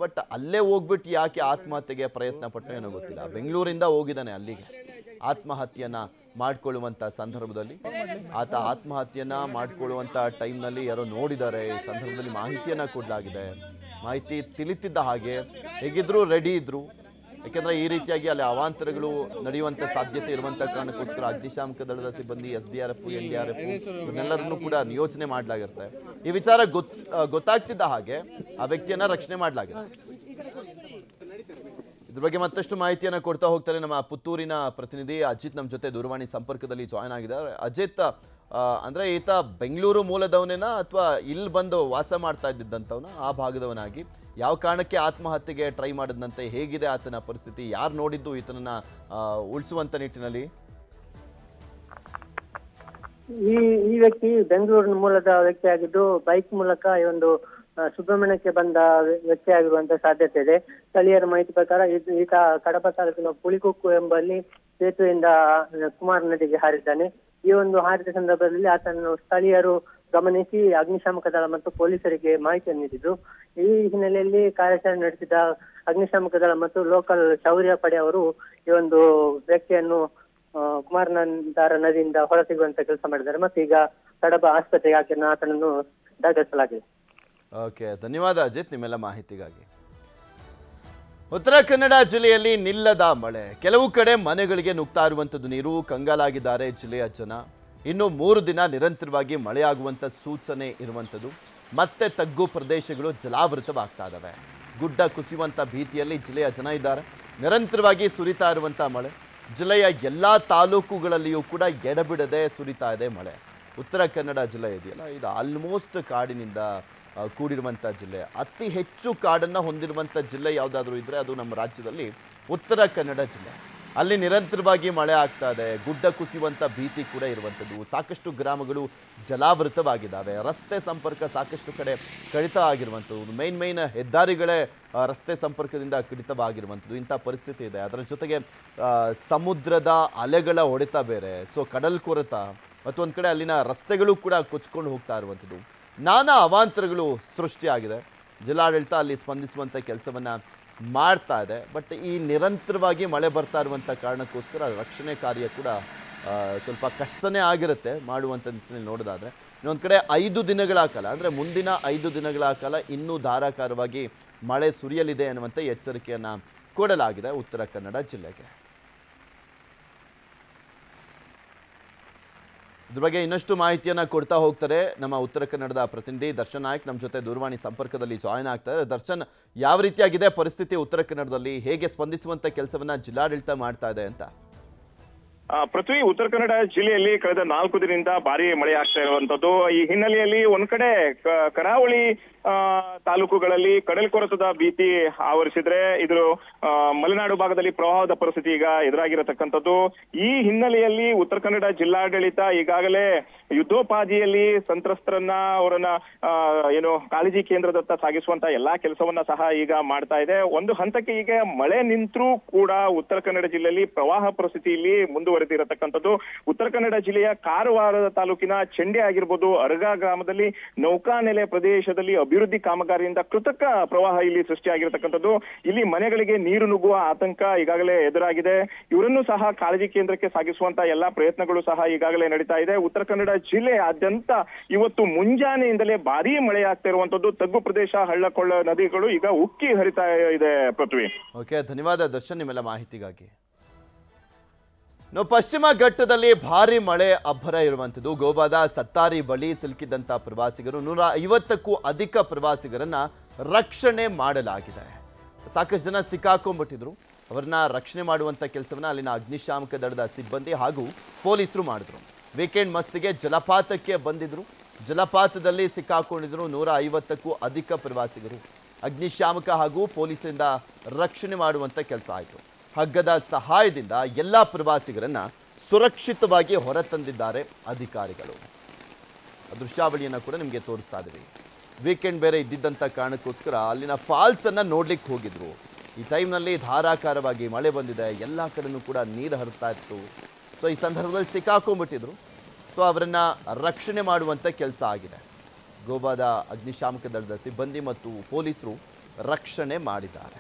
ಬಟ್ ಅಲ್ಲೇ ಹೋಗ್ಬಿಟ್ಟು ಯಾಕೆ ಆತ್ಮಹತ್ಯೆಗೆ ಪ್ರಯತ್ನ ಪಟ್ಟೋ ಏನೋ ಗೊತ್ತಿಲ್ಲ. ಬೆಂಗಳೂರಿಂದ ಹೋಗಿದ್ದಾನೆ ಅಲ್ಲಿಗೆ ಆತ್ಮಹತ್ಯೆಯನ್ನ ಮಾಡಿಕೊಳ್ಳುವಂಥ ಸಂದರ್ಭದಲ್ಲಿ. ಆತ ಆತ್ಮಹತ್ಯೆಯನ್ನ ಮಾಡಿಕೊಳ್ಳುವಂಥ ಟೈಮ್ನಲ್ಲಿ ಯಾರೋ ನೋಡಿದ್ದಾರೆ. ಈ ಸಂದರ್ಭದಲ್ಲಿ ಮಾಹಿತಿಯನ್ನು ಕೊಡಲಾಗಿದೆ. ಮಾಹಿತಿ ತಿಳಿತಿದ್ದ ಹಾಗೆ ಹೇಗಿದ್ರು ರೆಡಿ ಇದ್ರು. ಯಾಕೆಂದರೆ ಈ ರೀತಿಯಾಗಿ ಅಲ್ಲಿ ಅವಾಂತರಗಳು ನಡೆಯುವಂಥ ಸಾಧ್ಯತೆ ಇರುವಂಥ ಕಾರಣಕ್ಕೋಸ್ಕರ ಅಗ್ನಿಶಾಮಕ ದಳದ ಸಿಬ್ಬಂದಿ, SDRF, NDRF ಇವನ್ನೆಲ್ಲರನ್ನೂ ಕೂಡ ನಿಯೋಜನೆ ಮಾಡಲಾಗಿರುತ್ತೆ. ಈ ವಿಚಾರ ಗೊತ್ತಾಗ್ತಿದ್ದ ಹಾಗೆ ಆ ವ್ಯಕ್ತಿಯನ್ನ ರಕ್ಷಣೆ ಮಾಡಲಾಗಿದೆ. ಇದ್ರ ಬಗ್ಗೆ ಮತ್ತಷ್ಟು ಮಾಹಿತಿಯನ್ನು ಕೊಡ್ತಾ ಹೋಗ್ತಾರೆ ನಮ್ಮ ಪುತ್ತೂರಿನ ಪ್ರತಿನಿಧಿ ಅಜಿತ್. ನಮ್ಮ ಜೊತೆ ದೂರವಾಣಿ ಸಂಪರ್ಕದಲ್ಲಿ ಜಾಯ್ನ್ ಆಗಿದ್ದಾರೆ. ಅಜಿತ್, ಅಂದರೆ ಈತ ಬೆಂಗಳೂರು ಮೂಲದವನೇನಾ ಅಥವಾ ಇಲ್ಲಿ ಬಂದು ವಾಸ ಮಾಡ್ತಾ ಇದ್ದಿದ್ದಂಥವನ, ಆ ಭಾಗದವನಾಗಿ ಯಾವ ಕಾರಣಕ್ಕೆ ಆತ್ಮಹತ್ಯೆಗೆ ಟ್ರೈ ಮಾಡಿದಂತೆ, ಹೇಗಿದೆ ಆತನ ಪರಿಸ್ಥಿತಿ, ಯಾರು ನೋಡಿದ್ದು ಈತನನ್ನ ಉಳಿಸುವಂತ ನಿಟ್ಟಿನಲ್ಲಿ? ಈ ವ್ಯಕ್ತಿ ಬೆಂಗಳೂರಿನ ಮೂಲದ ವ್ಯಕ್ತಿ ಆಗಿದ್ದು ಬೈಕ್ ಮೂಲಕ ಈ ಒಂದು ಸುಬ್ರಹ್ಮಣ್ಯಕ್ಕೆ ಬಂದ ವ್ಯಕ್ತಿ ಆಗಿರುವಂತ ಸಾಧ್ಯತೆ ಇದೆ. ಸ್ಥಳೀಯರ ಮಾಹಿತಿ ಪ್ರಕಾರ ಈತ ಕಡಬ ತಾಲೂಕಿನ ಪುಳಿಕುಕ್ಕು ಎಂಬಲ್ಲಿ ಸೇತುವೆಯಿಂದ ಕುಮಾರ ನದಿಗೆ ಹಾರಿದ್ದಾನೆ. ಈ ಒಂದು ಹಾರಿದ ಸಂದರ್ಭದಲ್ಲಿ ಆತನನ್ನು ಸ್ಥಳೀಯರು ಗಮನಿಸಿ ಅಗ್ನಿಶಾಮಕ ದಳ ಮತ್ತು ಪೊಲೀಸರಿಗೆ ಮಾಹಿತಿಯನ್ನು ನೀಡಿದ್ರು. ಈ ಹಿನ್ನೆಲೆಯಲ್ಲಿ ಕಾರ್ಯಾಚರಣೆ ನಡೆಸಿದ ಅಗ್ನಿಶಾಮಕ ದಳ ಮತ್ತು ಲೋಕಲ್ ಶೌರ್ಯ ಪಡೆ ಅವರು ಈ ಒಂದು ವ್ಯಕ್ತಿಯನ್ನು ಕುಮಾರಧಾರ ನದಿಯಿಂದ ಹೊರತೆಗುವಂತ ಕೆಲಸ ಮಾಡಿದ್ದಾರೆ ಮತ್ತು ಈಗ ಕಡಬ ಆಸ್ಪತ್ರೆಗೆ ಆತನನ್ನು ದಾಖಲಿಸಲಾಗಿದೆ. ಓಕೆ, ಧನ್ಯವಾದ ಅಜಿತ್ ನಿಮ್ಮೆಲ್ಲ ಮಾಹಿತಿಗಾಗಿ. ಉತ್ತರ ಕನ್ನಡ ಜಿಲ್ಲೆಯಲ್ಲಿ ನಿಲ್ಲದ ಮಳೆ, ಕೆಲವು ಕಡೆ ಮನೆಗಳಿಗೆ ನುಗ್ತಾ ಇರುವಂಥದ್ದು ನೀರು. ಕಂಗಾಲಾಗಿದ್ದಾರೆ ಜಿಲ್ಲೆಯ ಜನ. ಇನ್ನು 3 ದಿನ ನಿರಂತರವಾಗಿ ಮಳೆಯಾಗುವಂಥ ಸೂಚನೆ ಇರುವಂಥದ್ದು. ಮತ್ತೆ ತಗ್ಗು ಪ್ರದೇಶಗಳು ಜಲಾವೃತವಾಗ್ತಾ ಇದ್ದಾವೆ. ಗುಡ್ಡ ಕುಸಿಯುವಂಥ ಭೀತಿಯಲ್ಲಿ ಜಿಲ್ಲೆಯ ಜನ ಇದ್ದಾರೆ. ನಿರಂತರವಾಗಿ ಸುರಿತಾ ಇರುವಂಥ ಮಳೆ ಜಿಲ್ಲೆಯ ಎಲ್ಲ ತಾಲೂಕುಗಳಲ್ಲಿಯೂ ಕೂಡ ಎಡಬಿಡದೆ ಸುರಿತಾ ಇದೆ ಮಳೆ. ಉತ್ತರ ಕನ್ನಡ ಜಿಲ್ಲೆ ಇದೆಯಲ್ಲ, ಇದು ಆಲ್ಮೋಸ್ಟ್ ಕಾಡಿನಿಂದ ಕೂಡಿರುವಂಥ ಜಿಲ್ಲೆ. ಅತಿ ಹೆಚ್ಚು ಕಾಡನ್ನು ಹೊಂದಿರುವಂಥ ಜಿಲ್ಲೆ ಯಾವುದಾದ್ರೂ ಇದ್ದರೆ ಅದು ನಮ್ಮ ರಾಜ್ಯದಲ್ಲಿ ಉತ್ತರ ಕನ್ನಡ ಜಿಲ್ಲೆ. ಅಲ್ಲಿ ನಿರಂತರವಾಗಿ ಮಳೆ ಆಗ್ತಾ ಇದೆ. ಗುಡ್ಡ ಕುಸಿಯುವಂಥ ಭೀತಿ ಕೂಡ ಇರುವಂಥದ್ದು. ಸಾಕಷ್ಟು ಗ್ರಾಮಗಳು ಜಲಾವೃತವಾಗಿದ್ದಾವೆ. ರಸ್ತೆ ಸಂಪರ್ಕ ಸಾಕಷ್ಟು ಕಡೆ ಕಡಿತ ಆಗಿರುವಂಥದ್ದು. ಮೇನ್ ಹೆದ್ದಾರಿಗಳೇ ರಸ್ತೆ ಸಂಪರ್ಕದಿಂದ ಕಡಿತವಾಗಿರುವಂಥದ್ದು. ಇಂಥ ಪರಿಸ್ಥಿತಿ ಇದೆ. ಅದರ ಜೊತೆಗೆ ಸಮುದ್ರದ ಅಲೆಗಳ ಹೊಡೆತ ಬೇರೆ. ಸೊ ಕಡಲ್ ಕೊರೆತ ಮತ್ತೊಂದು ಕಡೆ ಅಲ್ಲಿನ ರಸ್ತೆಗಳು ಕೂಡ ಕೊಚ್ಕೊಂಡು ಹೋಗ್ತಾ ಇರುವಂಥದ್ದು. ನಾನಾ ಅವಾಂತರಗಳು ಸೃಷ್ಟಿಯಾಗಿದೆ. ಜಿಲ್ಲಾಡಳಿತ ಅಲ್ಲಿ ಸ್ಪಂದಿಸುವಂಥ ಕೆಲಸವನ್ನು ಮಾಡ್ತಾ ಇದೆ. ಬಟ್ ಈ ನಿರಂತರವಾಗಿ ಮಳೆ ಬರ್ತಾ ಇರುವಂಥ ಕಾರಣಕ್ಕೋಸ್ಕರ ರಕ್ಷಣೆ ಕಾರ್ಯ ಕೂಡ ಸ್ವಲ್ಪ ಕಷ್ಟನೇ ಆಗಿರುತ್ತೆ ಮಾಡುವಂಥ ನಿಟ್ಟಿನಲ್ಲಿ ನೋಡೋದಾದರೆ. ಇನ್ನೊಂದು ಕಡೆ 5 ದಿನಗಳ ಕಾಲ ಅಂದರೆ ಮುಂದಿನ 5 ದಿನಗಳ ಕಾಲ ಇನ್ನೂ ಧಾರಾಕಾರವಾಗಿ ಮಳೆ ಸುರಿಯಲಿದೆ ಅನ್ನುವಂಥ ಎಚ್ಚರಿಕೆಯನ್ನು ಕೊಡಲಾಗಿದೆ ಉತ್ತರ ಕನ್ನಡ ಜಿಲ್ಲೆಗೆ. ಇದ್ರ ಬಗ್ಗೆ ಇನ್ನಷ್ಟು ಮಾಹಿತಿಯನ್ನು ಕೊಡ್ತಾ ಹೋಗ್ತಾರೆ ನಮ್ಮ ಉತ್ತರ ಕನ್ನಡದ ಪ್ರತಿನಿಧಿ ದರ್ಶನ್ ನಾಯಕ್ ನಮ್ಮ ಜೊತೆ ದೂರವಾಣಿ ಸಂಪರ್ಕದಲ್ಲಿ ಜಾಯ್ನ್ ಆಗ್ತಾರೆ. ದರ್ಶನ್, ಯಾವ ರೀತಿಯಾಗಿದೆ ಪರಿಸ್ಥಿತಿ ಉತ್ತರ ಕನ್ನಡದಲ್ಲಿ, ಹೇಗೆ ಸ್ಪಂದಿಸುವಂತ ಕೆಲಸವನ್ನ ಜಿಲ್ಲಾಡಳಿತ ಮಾಡ್ತಾ ಇದೆ ಅಂತ? ಪೃಥ್ವಿ, ಉತ್ತರ ಕನ್ನಡ ಜಿಲ್ಲೆಯಲ್ಲಿ ಕಳೆದ 4 ದಿನದಿಂದ ಭಾರಿ ಮಳೆ ಆಗ್ತಾ ಇರುವಂತದ್ದು. ಈ ಹಿನ್ನೆಲೆಯಲ್ಲಿ ಒಂದ್ ಕಡೆ ಕರಾವಳಿ ತಾಲೂಕುಗಳಲ್ಲಿ ಕಡಲ್ಕೊರೆತದ ಭೀತಿ ಆವರಿಸಿದ್ರೆ, ಇದು ಮಲೆನಾಡು ಭಾಗದಲ್ಲಿ ಪ್ರವಾಹದ ಪರಿಸ್ಥಿತಿ ಈಗ ಎದುರಾಗಿರತಕ್ಕಂಥದ್ದು. ಈ ಹಿನ್ನೆಲೆಯಲ್ಲಿ ಉತ್ತರ ಕನ್ನಡ ಜಿಲ್ಲಾಡಳಿತ ಈಗಾಗಲೇ ಯುದ್ಧೋಪಾದಿಯಲ್ಲಿ ಸಂತ್ರಸ್ತರನ್ನ ಅವರನ್ನ ಕಾಳಜಿ ಕೇಂದ್ರದತ್ತ ಸಾಗಿಸುವಂತ ಎಲ್ಲಾ ಕೆಲಸವನ್ನ ಸಹ ಈಗ ಮಾಡ್ತಾ ಇದೆ. ಒಂದು ಹಂತಕ್ಕೆ ಈಗ ಮಳೆ ನಿಂತರೂ ಕೂಡ ಉತ್ತರ ಕನ್ನಡ ಜಿಲ್ಲೆಯಲ್ಲಿ ಪ್ರವಾಹ ಪರಿಸ್ಥಿತಿಯಲ್ಲಿ ಮುಂದುವರೆದಿರತಕ್ಕಂಥದ್ದು. ಉತ್ತರ ಕನ್ನಡ ಜಿಲ್ಲೆಯ ಕಾರವಾರ ತಾಲೂಕಿನ ಚೆಂಡೆ ಆಗಿರ್ಬೋದು, ಅರಗ ಗ್ರಾಮದಲ್ಲಿ ನೌಕಾನೆಲೆ ಪ್ರದೇಶದಲ್ಲಿ ಅಭಿವೃದ್ಧಿ ಕಾಮಗಾರಿಯಿಂದ ಕೃತಕ ಪ್ರವಾಹ ಇಲ್ಲಿ ಸೃಷ್ಟಿಯಾಗಿರತಕ್ಕಂಥದ್ದು. ಇಲ್ಲಿ ಮನೆಗಳಿಗೆ ನೀರು ನುಗ್ಗುವ ಆತಂಕ ಈಗಾಗಲೇ ಎದುರಾಗಿದೆ. ಇವರನ್ನು ಸಹ ಕಾಳಜಿ ಕೇಂದ್ರಕ್ಕೆ ಸಾಗಿಸುವಂತ ಎಲ್ಲಾ ಪ್ರಯತ್ನಗಳು ಸಹ ಈಗಾಗಲೇ ನಡೀತಾ ಇದೆ. ಉತ್ತರ ಕನ್ನಡ ಜಿಲ್ಲೆಯಾದ್ಯಂತ ಇವತ್ತು ಮುಂಜಾನೆಯಿಂದಲೇ ಭಾರೀ ಮಳೆ ಆಗ್ತಾ ಇರುವಂತದ್ದು. ತಗ್ಗು ಪ್ರದೇಶ, ಹಳ್ಳಕೊಳ್ಳ ನದಿಗಳು ಈಗ ಉಕ್ಕಿ ಹರಿತಾ ಇದೆ. ಪೃಥ್ವಿ, ಓಕೆ, ಧನ್ಯವಾದ ದರ್ಶನ್ ನಿಮ್ಮೆಲ್ಲ ಮಾಹಿತಿಗಾಗಿ. ಪಶ್ಚಿಮ ಘಟ್ಟದಲ್ಲಿ ಭಾರಿ ಮಳೆ ಅಬ್ಬರ ಇರುವಂಥದ್ದು. ಗೋವಾದ ಸತ್ತಾರಿ ಬಳಿ ಸಿಲುಕಿದಂಥ ಪ್ರವಾಸಿಗರು 150ಕ್ಕೂ ಅಧಿಕ ಪ್ರವಾಸಿಗರನ್ನ ರಕ್ಷಣೆ ಮಾಡಲಾಗಿದೆ. ಸಾಕಷ್ಟು ಜನ ಸಿಕ್ಕಾಕೊಂಡ್ಬಿಟ್ಟಿದ್ರು. ಅವರನ್ನ ರಕ್ಷಣೆ ಮಾಡುವಂಥ ಕೆಲಸವನ್ನ ಅಲ್ಲಿನ ಅಗ್ನಿಶಾಮಕ ದಳದ ಸಿಬ್ಬಂದಿ ಹಾಗೂ ಪೊಲೀಸರು ಮಾಡಿದ್ರು. ವೀಕೆಂಡ್ ಮಸ್ತಿಗೆ ಜಲಪಾತಕ್ಕೆ ಬಂದಿದ್ರು. ಜಲಪಾತದಲ್ಲಿ ಸಿಕ್ಕಾಕೊಂಡಿದ್ರು 150ಕ್ಕೂ ಅಧಿಕ ಪ್ರವಾಸಿಗರು. ಅಗ್ನಿಶಾಮಕ ಹಾಗೂ ಪೊಲೀಸರಿಂದ ರಕ್ಷಣೆ ಮಾಡುವಂಥ ಕೆಲಸ ಆಯಿತು. ಹಗ್ಗದ ಸಹಾಯದಿಂದ ಎಲ್ಲ ಪ್ರವಾಸಿಗರನ್ನ ಸುರಕ್ಷಿತವಾಗಿ ಹೊರತಂದಿದ್ದಾರೆ ಅಧಿಕಾರಿಗಳು. ದೃಶ್ಯಾವಳಿಯನ್ನು ಕೂಡ ನಿಮಗೆ ತೋರಿಸ್ತಾ ಇದ್ದೀವಿ. ವೀಕೆಂಡ್ ಬೇರೆ ಇದ್ದಿದ್ದಂಥ ಕಾರಣಕ್ಕೋಸ್ಕರ ಅಲ್ಲಿನ ಫಾಲ್ಸ್ ಅನ್ನ ನೋಡ್ಲಿಕ್ಕೆ ಹೋಗಿದ್ರು. ಈ ಟೈಮ್ನಲ್ಲಿ ಧಾರಾಕಾರವಾಗಿ ಮಳೆ ಬಂದಿದೆ, ಎಲ್ಲ ಕಡೆನೂ ಕೂಡ ನೀರು ಹರಿತಾ ಇತ್ತು. ಸೊ ಈ ಸಂದರ್ಭದಲ್ಲಿ ಸಿಕ್ಕಾಕೊಂಡ್ಬಿಟ್ಟಿದ್ರು. ಸೊ ಅವರನ್ನ ರಕ್ಷಣೆ ಮಾಡುವಂಥ ಕೆಲಸ ಆಗಿದೆ. ಗೋವಾದ ಅಗ್ನಿಶಾಮಕ ದಳದ ಸಿಬ್ಬಂದಿ ಮತ್ತು ಪೊಲೀಸರು ರಕ್ಷಣೆ ಮಾಡಿದ್ದಾರೆ.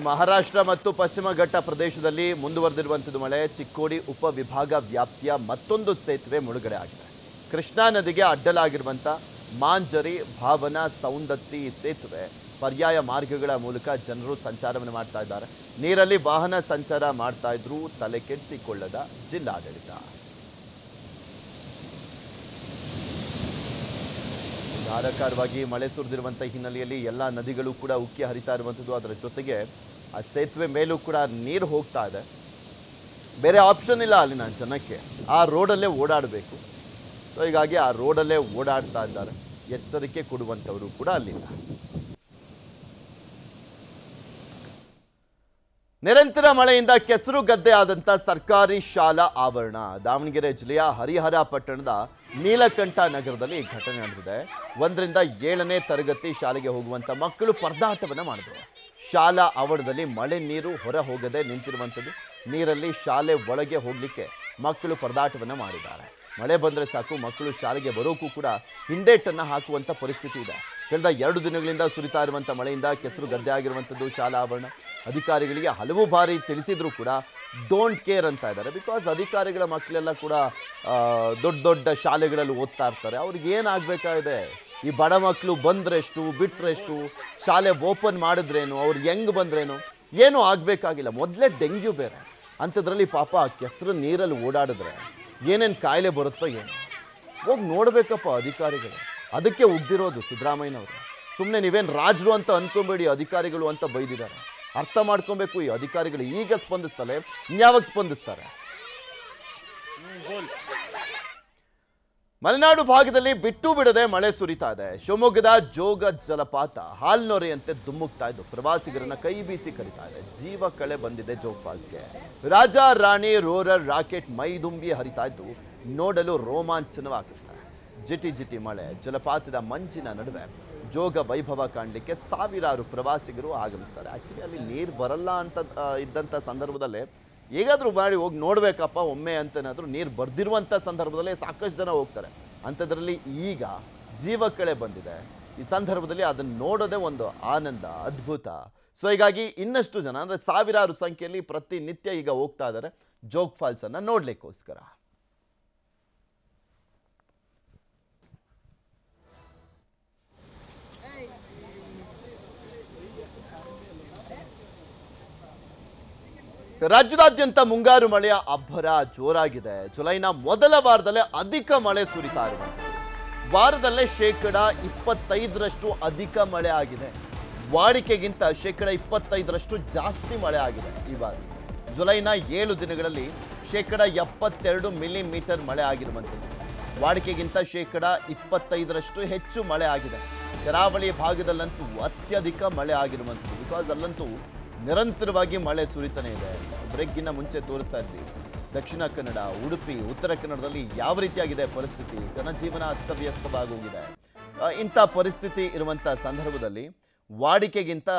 ಮಹಾರಾಷ್ಟ್ರ ಮತ್ತು ಪಶ್ಚಿಮ ಘಟ್ಟ ಪ್ರದೇಶದಲ್ಲಿ ಮುಂದುವರೆದಿರುವಂಥದ್ದು ಮಳೆ. ಚಿಕ್ಕೋಡಿ ಉಪವಿಭಾಗ ವ್ಯಾಪ್ತಿಯ ಮತ್ತೊಂದು ಸೇತುವೆ ಮುಳುಗಡೆ ಆಗಿದೆ. ಕೃಷ್ಣಾ ನದಿಗೆ ಅಡ್ಡಲಾಗಿರುವಂಥ ಮಾಂಜರಿ, ಭಾವನಾ, ಸೌಂದತ್ತಿ ಸೇತುವೆ ಪರ್ಯಾಯ ಮಾರ್ಗಗಳ ಮೂಲಕ ಜನರು ಸಂಚಾರವನ್ನು ಮಾಡ್ತಾ ಇದ್ದಾರೆ. ನೀರಲ್ಲಿ ವಾಹನ ಸಂಚಾರ ಮಾಡ್ತಾ ಇದ್ರು ತಲೆ ಕೆಡಿಸಿಕೊಳ್ಳದ ಜಿಲ್ಲಾಡಳಿತ. ಧಾರಾಕಾರವಾಗಿ ಮಳೆ ಸುರಿದಿರುವಂಥ ಹಿನ್ನೆಲೆಯಲ್ಲಿ ಎಲ್ಲ ನದಿಗಳು ಕೂಡ ಉಕ್ಕಿ ಹರಿತಾ ಇರುವಂಥದ್ದು. ಅದರ ಜೊತೆಗೆ ಆ ಸೇತುವೆ ಮೇಲೂ ಕೂಡ ನೀರು ಹೋಗ್ತಾ ಇದೆ. ಬೇರೆ ಆಪ್ಷನ್ ಇಲ್ಲ ಅಲ್ಲಿನ ಜನಕ್ಕೆ, ಆ ರೋಡಲ್ಲೇ ಓಡಾಡಬೇಕು. ಸೊ ಹೀಗಾಗಿ ಆ ರೋಡಲ್ಲೇ ಓಡಾಡ್ತಾ ಇದ್ದಾರೆ. ಎಚ್ಚರಿಕೆ ಕೊಡುವಂಥವರು ಕೂಡ ಅಲ್ಲಿಲ್ಲ. ನಿರಂತರ ಮಳೆಯಿಂದ ಕೆಸರು ಗದ್ದೆ ಆದಂಥ ಸರ್ಕಾರಿ ಶಾಲಾ ಆವರಣ. ದಾವಣಗೆರೆ ಜಿಲ್ಲೆಯ ಹರಿಹರ ಪಟ್ಟಣದ ನೀಲಕಂಠ ನಗರದಲ್ಲಿ ಈ ಘಟನೆ ನಡೆದಿದೆ. 1ರಿಂದ 7ನೇ ತರಗತಿ ಶಾಲೆಗೆ ಹೋಗುವಂಥ ಮಕ್ಕಳು ಪರದಾಟವನ್ನು ಮಾಡಿದ್ರು. ಶಾಲಾ ಆವರಣದಲ್ಲಿ ಮಳೆ ನೀರು ಹೊರ ಹೋಗದೆ ನಿಂತಿರುವಂಥದ್ದು. ನೀರಲ್ಲಿ ಶಾಲೆ ಒಳಗೆ ಹೋಗಲಿಕ್ಕೆ ಮಕ್ಕಳು ಪರದಾಟವನ್ನು ಮಾಡಿದ್ದಾರೆ. ಮಳೆ ಬಂದರೆ ಸಾಕು ಮಕ್ಕಳು ಶಾಲೆಗೆ ಬರೋಕ್ಕೂ ಕೂಡ ಹಿಂದೇಟನ್ನು ಹಾಕುವಂಥ ಪರಿಸ್ಥಿತಿ ಇದೆ. ಕಳೆದ 2 ದಿನಗಳಿಂದ ಸುರಿತಾ ಇರುವಂಥ ಮಳೆಯಿಂದ ಕೆಸರು ಗದ್ದೆ ಆಗಿರುವಂಥದ್ದು ಶಾಲಾ ಆವರಣ. ಅಧಿಕಾರಿಗಳಿಗೆ ಹಲವು ಬಾರಿ ತಿಳಿಸಿದ್ರು ಕೂಡ ಡೋಂಟ್ ಕೇರ್ ಅಂತ ಇದ್ದಾರೆ. ಬಿಕಾಸ್ ಅಧಿಕಾರಿಗಳ ಮಕ್ಕಳೆಲ್ಲ ಕೂಡ ದೊಡ್ಡ ದೊಡ್ಡ ಶಾಲೆಗಳಲ್ಲಿ ಓದ್ತಾ ಇರ್ತಾರೆ. ಅವ್ರಿಗೆ ಏನಾಗಬೇಕಾಗಿದೆ? ಈ ಬಡ ಮಕ್ಕಳು ಬಂದ್ರೆಷ್ಟು ಬಿಟ್ರೆಷ್ಟು, ಶಾಲೆ ಓಪನ್ ಮಾಡಿದ್ರೇನು, ಅವ್ರು ಹೆಂಗೆ ಬಂದ್ರೇನು, ಏನೂ ಆಗಬೇಕಾಗಿಲ್ಲ. ಮೊದಲೇ ಡೆಂಗ್ಯೂ ಬೇರೆ ಅಂಥದ್ರಲ್ಲಿ ಪಾಪ ಕೆಸರು ನೀರಲ್ಲಿ ಓಡಾಡಿದ್ರೆ ಏನೇನು ಕಾಯಿಲೆ ಬರುತ್ತೋ ಏನು. ಹೋಗಿ ನೋಡಬೇಕಪ್ಪ ಅಧಿಕಾರಿಗಳು. ಅದಕ್ಕೆ ಉಗ್ದಿರೋದು ಸಿದ್ದರಾಮಯ್ಯನವರು. ಸುಮ್ಮನೆ ನೀವೇನು ರಾಜರು ಅಂತ ಅಂದ್ಕೊಂಬೇಡಿ, ಅಧಿಕಾರಿಗಳು ಅಂತ ಬೈದಿದ್ದಾರೆ. ಅರ್ಥ ಮಾಡ್ಕೊಬೇಕು ಈ ಅಧಿಕಾರಿಗಳು. ಈಗ ಸ್ಪಂದಿಸ್ತಾರೆ, ಇನ್ಯಾವಾಗ ಸ್ಪಂದಿಸ್ತಾರೆ? ಮಲೆನಾಡು ಭಾಗದಲ್ಲಿ ಬಿಟ್ಟು ಬಿಡದೆ ಮಳೆ ಸುರಿತಾ ಇದೆ. ಶಿವಮೊಗ್ಗದ ಜೋಗ ಜಲಪಾತ ಹಾಲ್ನೊರೆಯಂತೆ ಧುಮ್ಮುಕ್ತಾ ಇದ್ದು ಪ್ರವಾಸಿಗರನ್ನ ಕೈ ಬೀಸಿ ಕರೀತಾ ಇದೆ. ಜೀವ ಕಳೆ ಬಂದಿದೆ ಜೋಗ್ ಫಾಲ್ಸ್ಗೆ. ರಾಜ ರಾಣಿ ರೋರರ್ ರಾಕೆಟ್ ಮೈದುಂಬಿ ಹರಿತಾ ಇದ್ದು ನೋಡಲು ರೋಮಾಂಚನವಾಗುತ್ತೆ. ಜಿಟಿ ಜಿಟಿ ಮಳೆ, ಜಲಪಾತದ ಮಂಜಿನ ನಡುವೆ ಜೋಗ ವೈಭವ ಕಾಣಲಿಕ್ಕೆ ಸಾವಿರಾರು ಪ್ರವಾಸಿಗರು ಆಗಮಿಸ್ತಾರೆ. ಆಕ್ಚುಲಿ ಅಲ್ಲಿ ನೀರು ಬರಲ್ಲ ಅಂತ ಇದ್ದಂಥ ಸಂದರ್ಭದಲ್ಲೇ ಹೇಗಾದರೂ ಮಾಡಿ ಹೋಗಿ ನೋಡಬೇಕಪ್ಪ ಒಮ್ಮೆ ಅಂತನಾದರೂ ನೀರು ಬರ್ದಿರುವಂಥ ಸಂದರ್ಭದಲ್ಲೇ ಸಾಕಷ್ಟು ಜನ ಹೋಗ್ತಾರೆ. ಅಂಥದ್ರಲ್ಲಿ ಈಗ ಜೀವಕಳೆ ಬಂದಿದೆ. ಈ ಸಂದರ್ಭದಲ್ಲಿ ಅದನ್ನು ನೋಡೋದೇ ಒಂದು ಆನಂದ, ಅದ್ಭುತ. ಸೊ ಹೀಗಾಗಿ ಇನ್ನಷ್ಟು ಜನ ಅಂದರೆ ಸಾವಿರಾರು ಸಂಖ್ಯೆಯಲ್ಲಿ ಪ್ರತಿನಿತ್ಯ ಈಗ ಹೋಗ್ತಾ ಇದ್ದಾರೆ ಜೋಗ್ ಫಾಲ್ಸನ್ನು ನೋಡಲಿಕ್ಕೋಸ್ಕರ. ರಾಜ್ಯದಾದ್ಯಂತ ಮುಂಗಾರು ಮಳೆಯ ಅಬ್ಬರ ಜೋರಾಗಿದೆ. ಜುಲೈನ ಮೊದಲ ವಾರದಲ್ಲೇ ಅಧಿಕ ಮಳೆ ಸುರಿತಾ ಇರುವಂಥದ್ದು. ವಾರದಲ್ಲೇ 25% ಅಧಿಕ ಮಳೆ ಆಗಿದೆ. ವಾಡಿಕೆಗಿಂತ 25% ಜಾಸ್ತಿ ಮಳೆ ಆಗಿದೆ ಈ ಬಾರಿ. ಜುಲೈನ 7 ದಿನಗಳಲ್ಲಿ 72 ಮಿಲಿಮೀಟರ್ ಮಳೆ ಆಗಿರುವಂಥದ್ದು. ವಾಡಿಕೆಗಿಂತ 25% ಹೆಚ್ಚು ಮಳೆ ಆಗಿದೆ. ಕರಾವಳಿ ಭಾಗದಲ್ಲಂತೂ ಅತ್ಯಧಿಕ ಮಳೆ ಆಗಿರುವಂಥದ್ದು. ಬಿಕಾಸ್ ಅಲ್ಲಂತೂ ನಿರಂತರವಾಗಿ ಮಳೆ ಸುರಿತಾನೆ ಇದೆ. ಬ್ರೇಕ್ಗಿನ್ನ ಮುಂಚೆ ತೋರಿಸ್ತಾ ಇದ್ವಿ ದಕ್ಷಿಣ ಕನ್ನಡ, ಉಡುಪಿ, ಉತ್ತರ ಕನ್ನಡದಲ್ಲಿ ಯಾವ ರೀತಿಯಾಗಿದೆ ಪರಿಸ್ಥಿತಿ. ಜನಜೀವನ ಅಸ್ತವ್ಯಸ್ತವಾಗೋಗಿದೆ. ಇಂಥ ಪರಿಸ್ಥಿತಿ ಇರುವಂಥ ಸಂದರ್ಭದಲ್ಲಿ ವಾಡಿಕೆಗಿಂತ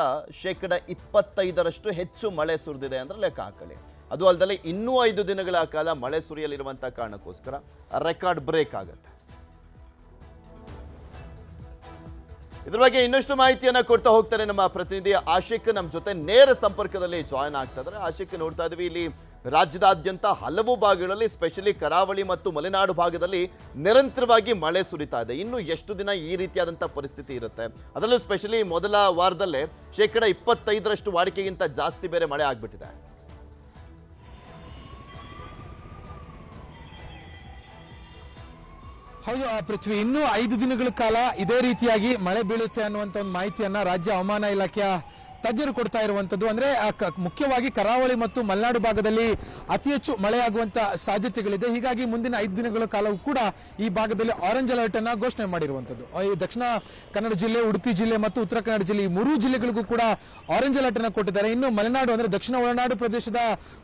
25% ಹೆಚ್ಚು ಮಳೆ ಸುರಿದಿದೆ ಅಂದರೆ ಲೆಕ್ಕ ಹಾಕಲಿ. ಅದು ಅಲ್ಲದೆ ಇನ್ನೂ 5 ದಿನಗಳ ಕಾಲ ಮಳೆ ಸುರಿಯಲಿರುವಂಥ ಕಾರಣಕ್ಕೋಸ್ಕರ ರೆಕಾರ್ಡ್ ಬ್ರೇಕ್ ಆಗುತ್ತೆ. ಇದ್ರ ಬಗ್ಗೆ ಇನ್ನಷ್ಟು ಮಾಹಿತಿಯನ್ನ ಕೊಡ್ತಾ ಹೋಗ್ತಾರೆ ನಮ್ಮ ಪ್ರತಿನಿಧಿ ಆಶಿಕ್. ನಮ್ಮ ಜೊತೆ ನೇರ ಸಂಪರ್ಕದಲ್ಲಿ ಜಾಯ್ನ್ ಆಗ್ತಾ ಇದ್ದಾರೆ. ಆಶಿಕ್, ನೋಡ್ತಾ ಇದ್ವಿ ಇಲ್ಲಿ ರಾಜ್ಯದಾದ್ಯಂತ ಹಲವು ಭಾಗಗಳಲ್ಲಿ, ಸ್ಪೆಷಲಿ ಕರಾವಳಿ ಮತ್ತು ಮಲೆನಾಡು ಭಾಗದಲ್ಲಿ ನಿರಂತರವಾಗಿ ಮಳೆ ಸುರಿತಾ ಇದೆ. ಇನ್ನು ಎಷ್ಟು ದಿನ ಈ ರೀತಿಯಾದಂಥ ಪರಿಸ್ಥಿತಿ ಇರುತ್ತೆ? ಅದರಲ್ಲೂ ಸ್ಪೆಷಲಿ ಮೊದಲ ವಾರದಲ್ಲೇ 25% ವಾಡಿಕೆಗಿಂತ ಜಾಸ್ತಿ ಬೇರೆ ಮಳೆ ಆಗ್ಬಿಟ್ಟಿದೆ. ಹೌದು ಪೃಥ್ವಿ, ಇನ್ನೂ 5 ದಿನಗಳ ಕಾಲ ಇದೇ ರೀತಿಯಾಗಿ ಮಳೆ ಬೀಳುತ್ತೆ ಅನ್ನುವಂಥ ಒಂದು ಮಾಹಿತಿಯನ್ನ ರಾಜ್ಯ ಹವಾಮಾನ ಇಲಾಖೆಯ ತಜ್ಞರು ಕೊಡ್ತಾ ಇರುವಂತದ್ದು. ಅಂದ್ರೆ ಮುಖ್ಯವಾಗಿ ಕರಾವಳಿ ಮತ್ತು ಮಲೆನಾಡು ಭಾಗದಲ್ಲಿ ಅತಿ ಹೆಚ್ಚು ಮಳೆಯಾಗುವಂತ ಸಾಧ್ಯತೆಗಳಿದೆ. ಹೀಗಾಗಿ ಮುಂದಿನ 5 ದಿನಗಳ ಕಾಲವೂ ಕೂಡ ಈ ಭಾಗದಲ್ಲಿ ಆರೆಂಜ್ ಅಲರ್ಟ್ ಅನ್ನ ಘೋಷಣೆ ಮಾಡಿರುವಂತದ್ದು. ಈ ದಕ್ಷಿಣ ಕನ್ನಡ ಜಿಲ್ಲೆ, ಉಡುಪಿ ಜಿಲ್ಲೆ ಮತ್ತು ಉತ್ತರ ಕನ್ನಡ ಜಿಲ್ಲೆ, ಈ 3 ಜಿಲ್ಲೆಗಳಿಗೂ ಕೂಡ ಆರೆಂಜ್ ಅಲರ್ಟ್ ಅನ್ನ ಕೊಟ್ಟಿದ್ದಾರೆ. ಇನ್ನು ಮಲೆನಾಡು ಅಂದ್ರೆ ದಕ್ಷಿಣ ಒಳನಾಡು ಪ್ರದೇಶದ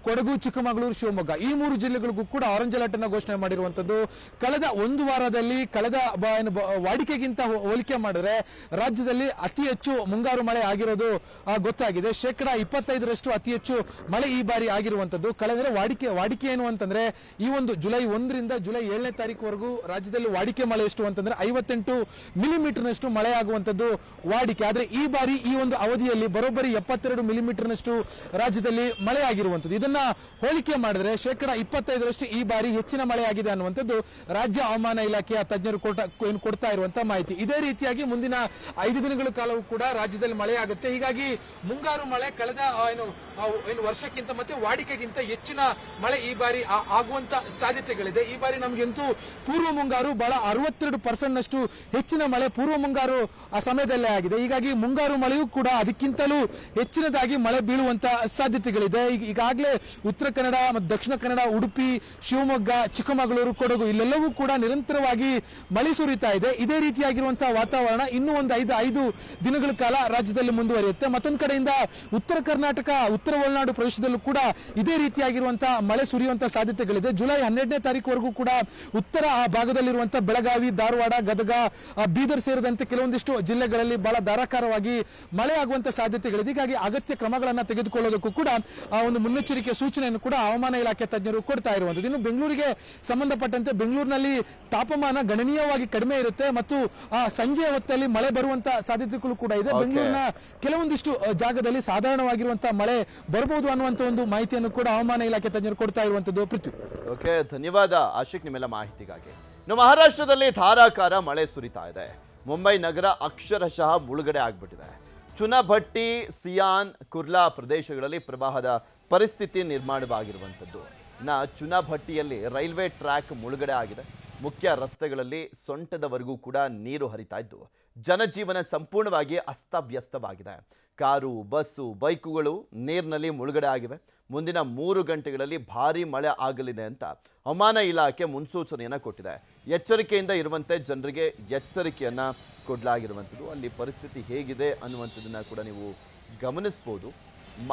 ಕೊಡಗು, ಚಿಕ್ಕಮಗಳೂರು, ಶಿವಮೊಗ್ಗ ಈ 3 ಜಿಲ್ಲೆಗಳಿಗೂ ಕೂಡ ಆರೆಂಜ್ ಅಲರ್ಟ್ ಅನ್ನ ಘೋಷಣೆ ಮಾಡಿರುವಂತದ್ದು. ಕಳೆದ 1 ವಾರದಲ್ಲಿ ವಾಡಿಕೆಗಿಂತ ಹೋಲಿಕೆ ಮಾಡಿದ್ರೆ ರಾಜ್ಯದಲ್ಲಿ ಅತಿ ಹೆಚ್ಚು ಮುಂಗಾರು ಮಳೆ ಆಗಿರೋದು ಗೊತ್ತಾಗಿದೆ. 25% ಅತಿ ಹೆಚ್ಚು ಮಳೆ ಈ ಬಾರಿ ಆಗಿರುವಂತದ್ದು. ಕಳೆದ್ರೆ ವಾಡಿಕೆ ಏನು ಅಂತಂದ್ರೆ ಈ ಒಂದು ಜುಲೈ 1ರಿಂದ ಜುಲೈ 7ನೇ ತಾರೀಕುವರೆಗೂ ರಾಜ್ಯದಲ್ಲಿ ವಾಡಿಕೆ ಮಳೆ ಎಷ್ಟು ಅಂತಂದ್ರೆ 58 ಮಿಲಿಮೀಟರ್ನಷ್ಟು ಮಳೆ ಆಗುವಂತದ್ದು ವಾಡಿಕೆ. ಆದ್ರೆ ಈ ಬಾರಿ ಈ ಒಂದು ಅವಧಿಯಲ್ಲಿ ಬರೋಬ್ಬರಿ 72 ಮಿಲಿಮೀಟರ್ನಷ್ಟು ರಾಜ್ಯದಲ್ಲಿ ಮಳೆ ಆಗಿರುವಂತದ್ದು. ಇದನ್ನ ಹೋಲಿಕೆ ಮಾಡಿದ್ರೆ 25% ಈ ಬಾರಿ ಹೆಚ್ಚಿನ ಮಳೆ ಆಗಿದೆ ಅನ್ನುವಂಥದ್ದು ರಾಜ್ಯ ಹವಾಮಾನ ಇಲಾಖೆಯ ತಜ್ಞರು ಕೊಡ್ತಾ ಇರುವಂತಹ ಮಾಹಿತಿ. ಇದೇ ರೀತಿಯಾಗಿ ಮುಂದಿನ 5 ದಿನಗಳ ಕಾಲವೂ ಕೂಡ ರಾಜ್ಯದಲ್ಲಿ ಮಳೆ ಆಗುತ್ತೆ. ಹೀಗಾಗಿ ಮುಂಗಾರು ಮಳೆ ಕಳೆದ ಏನು ವರ್ಷಕ್ಕಿಂತ ಮತ್ತೆ ವಾಡಿಕೆಗಿಂತ ಹೆಚ್ಚಿನ ಮಳೆ ಈ ಬಾರಿ ಆಗುವಂತ ಸಾಧ್ಯತೆಗಳಿದೆ. ಈ ಬಾರಿ ನಮಗಂತೂ ಪೂರ್ವ ಮುಂಗಾರು ಬಹಳ 62% ನಷ್ಟು ಹೆಚ್ಚಿನ ಮಳೆ ಪೂರ್ವ ಮುಂಗಾರು ಆ ಸಮಯದಲ್ಲೇ ಆಗಿದೆ. ಹೀಗಾಗಿ ಮುಂಗಾರು ಮಳೆಯೂ ಕೂಡ ಅದಕ್ಕಿಂತಲೂ ಹೆಚ್ಚಿನದಾಗಿ ಮಳೆ ಬೀಳುವಂತ ಸಾಧ್ಯತೆಗಳಿದೆ. ಈಗಾಗಲೇ ಉತ್ತರ ಕನ್ನಡ ಮತ್ತು ದಕ್ಷಿಣ ಕನ್ನಡ, ಉಡುಪಿ, ಶಿವಮೊಗ್ಗ, ಚಿಕ್ಕಮಗಳೂರು, ಕೊಡಗು ಇಲ್ಲೆಲ್ಲವೂ ಕೂಡ ನಿರಂತರವಾಗಿ ಮಳೆ ಸುರಿತಾ ಇದೆ. ಇದೇ ರೀತಿಯಾಗಿರುವಂತಹ ವಾತಾವರಣ ಇನ್ನೂ ಒಂದು 5 ದಿನಗಳ ಕಾಲ ರಾಜ್ಯದಲ್ಲಿ ಮುಂದುವರಿಯುತ್ತೆ. ಮತ್ತೊಂದು ಕಡೆಯಿಂದ ಉತ್ತರ ಕರ್ನಾಟಕ, ಉತ್ತರ ಒಳನಾಡು ಪ್ರದೇಶದಲ್ಲೂ ಕೂಡ ಇದೇ ರೀತಿಯಾಗಿರುವಂತಹ ಮಳೆ ಸುರಿಯುವಂತಹ ಸಾಧ್ಯತೆಗಳಿದೆ. ಜುಲೈ 12ನೇ ತಾರೀಕುವರೆಗೂ ಕೂಡ ಉತ್ತರ ಭಾಗದಲ್ಲಿರುವಂತಹ ಬೆಳಗಾವಿ, ಧಾರವಾಡ, ಗದಗ, ಬೀದರ್ ಸೇರಿದಂತೆ ಕೆಲವೊಂದಿಷ್ಟು ಜಿಲ್ಲೆಗಳಲ್ಲಿ ಬಹಳ ಧಾರಾಕಾರವಾಗಿ ಮಳೆ ಆಗುವಂತಹ ಸಾಧ್ಯತೆಗಳಿದೆ. ಹೀಗಾಗಿ ಅಗತ್ಯ ಕ್ರಮಗಳನ್ನು ತೆಗೆದುಕೊಳ್ಳೋದಕ್ಕೂ ಕೂಡ ಒಂದು ಮುನ್ನೆಚ್ಚರಿಕೆ ಸೂಚನೆಯನ್ನು ಕೂಡ ಹವಾಮಾನ ಇಲಾಖೆ ತಜ್ಞರು ಕೊಡ್ತಾ ಇರುವಂತದ್ದು. ಇನ್ನು ಬೆಂಗಳೂರಿಗೆ ಸಂಬಂಧಪಟ್ಟಂತೆ ಬೆಂಗಳೂರಿನಲ್ಲಿ ತಾಪಮಾನ ಗಣನೀಯವಾಗಿ ಕಡಿಮೆ ಇರುತ್ತೆ ಮತ್ತು ಸಂಜೆಯ ಹೊತ್ತಲ್ಲಿ ಮಳೆ ಬರುವಂತಹ ಸಾಧ್ಯತೆಗಳು ಕೂಡ ಇದೆ. ಬೆಂಗಳೂರಿನ ಕೆಲವೊಂದಿಷ್ಟು ಜಾಗದಲ್ಲಿ ಸಾಧಾರಣವಾಗಿರುವಂತಹ ಮಳೆ ಬರಬಹುದು ಅನ್ನುವಂತ ಒಂದು ಮಾಹಿತಿಯನ್ನು ಕೂಡ ಹವಾಮಾನ ಇಲಾಖೆ ತಜ್ಞರು ಕೊಡ್ತಾ ಇರುವಂತದ್ದು. ಪೃಥ್ವಿ, ಓಕೆ, ಧನ್ಯವಾದ ಆಶಿಕ್ ನಿಮ್ಮೆಲ್ಲ ಮಾಹಿತಿಗಾಗಿ. ಇನ್ನು ಮಹಾರಾಷ್ಟ್ರದಲ್ಲಿ ಧಾರಾಕಾರ ಮಳೆ ಸುರಿತಾ ಇದೆ. ಮುಂಬೈ ನಗರ ಅಕ್ಷರಶಃ ಮುಳುಗಡೆ ಆಗ್ಬಿಟ್ಟಿದೆ. ಚುನಾಭಟ್ಟಿ, ಸಿಯಾನ್, ಕುರ್ಲಾ ಪ್ರದೇಶಗಳಲ್ಲಿ ಪ್ರವಾಹದ ಪರಿಸ್ಥಿತಿ ನಿರ್ಮಾಣವಾಗಿರುವಂಥದ್ದು. ಚುನಾಭಟ್ಟಿಯಲ್ಲಿ ರೈಲ್ವೆ ಟ್ರ್ಯಾಕ್ ಮುಳುಗಡೆ ಆಗಿದೆ. ಮುಖ್ಯ ರಸ್ತೆಗಳಲ್ಲಿ ಸೊಂಟದವರೆಗೂ ಕೂಡ ನೀರು ಹರಿತಾ ಇದ್ದು ಜನಜೀವನ ಸಂಪೂರ್ಣವಾಗಿ ಅಸ್ತವ್ಯಸ್ತವಾಗಿದೆ. ಕಾರು, ಬಸ್ಸು, ಬೈಕುಗಳು ನೀರಿನಲ್ಲಿ ಮುಳುಗಡೆ ಆಗಿವೆ. ಮುಂದಿನ 3 ಗಂಟೆಗಳಲ್ಲಿ ಭಾರೀ ಮಳೆ ಆಗಲಿದೆ ಅಂತ ಹವಾಮಾನ ಇಲಾಖೆ ಮುನ್ಸೂಚನೆಯನ್ನು ಕೊಟ್ಟಿದೆ. ಎಚ್ಚರಿಕೆಯಿಂದ ಇರುವಂತೆ ಜನರಿಗೆ ಎಚ್ಚರಿಕೆಯನ್ನು ಕೊಡಲಾಗಿರುವಂಥದ್ದು. ಅಲ್ಲಿ ಪರಿಸ್ಥಿತಿ ಹೇಗಿದೆ ಅನ್ನುವಂಥದ್ದನ್ನು ಕೂಡ ನೀವು ಗಮನಿಸ್ಬೋದು.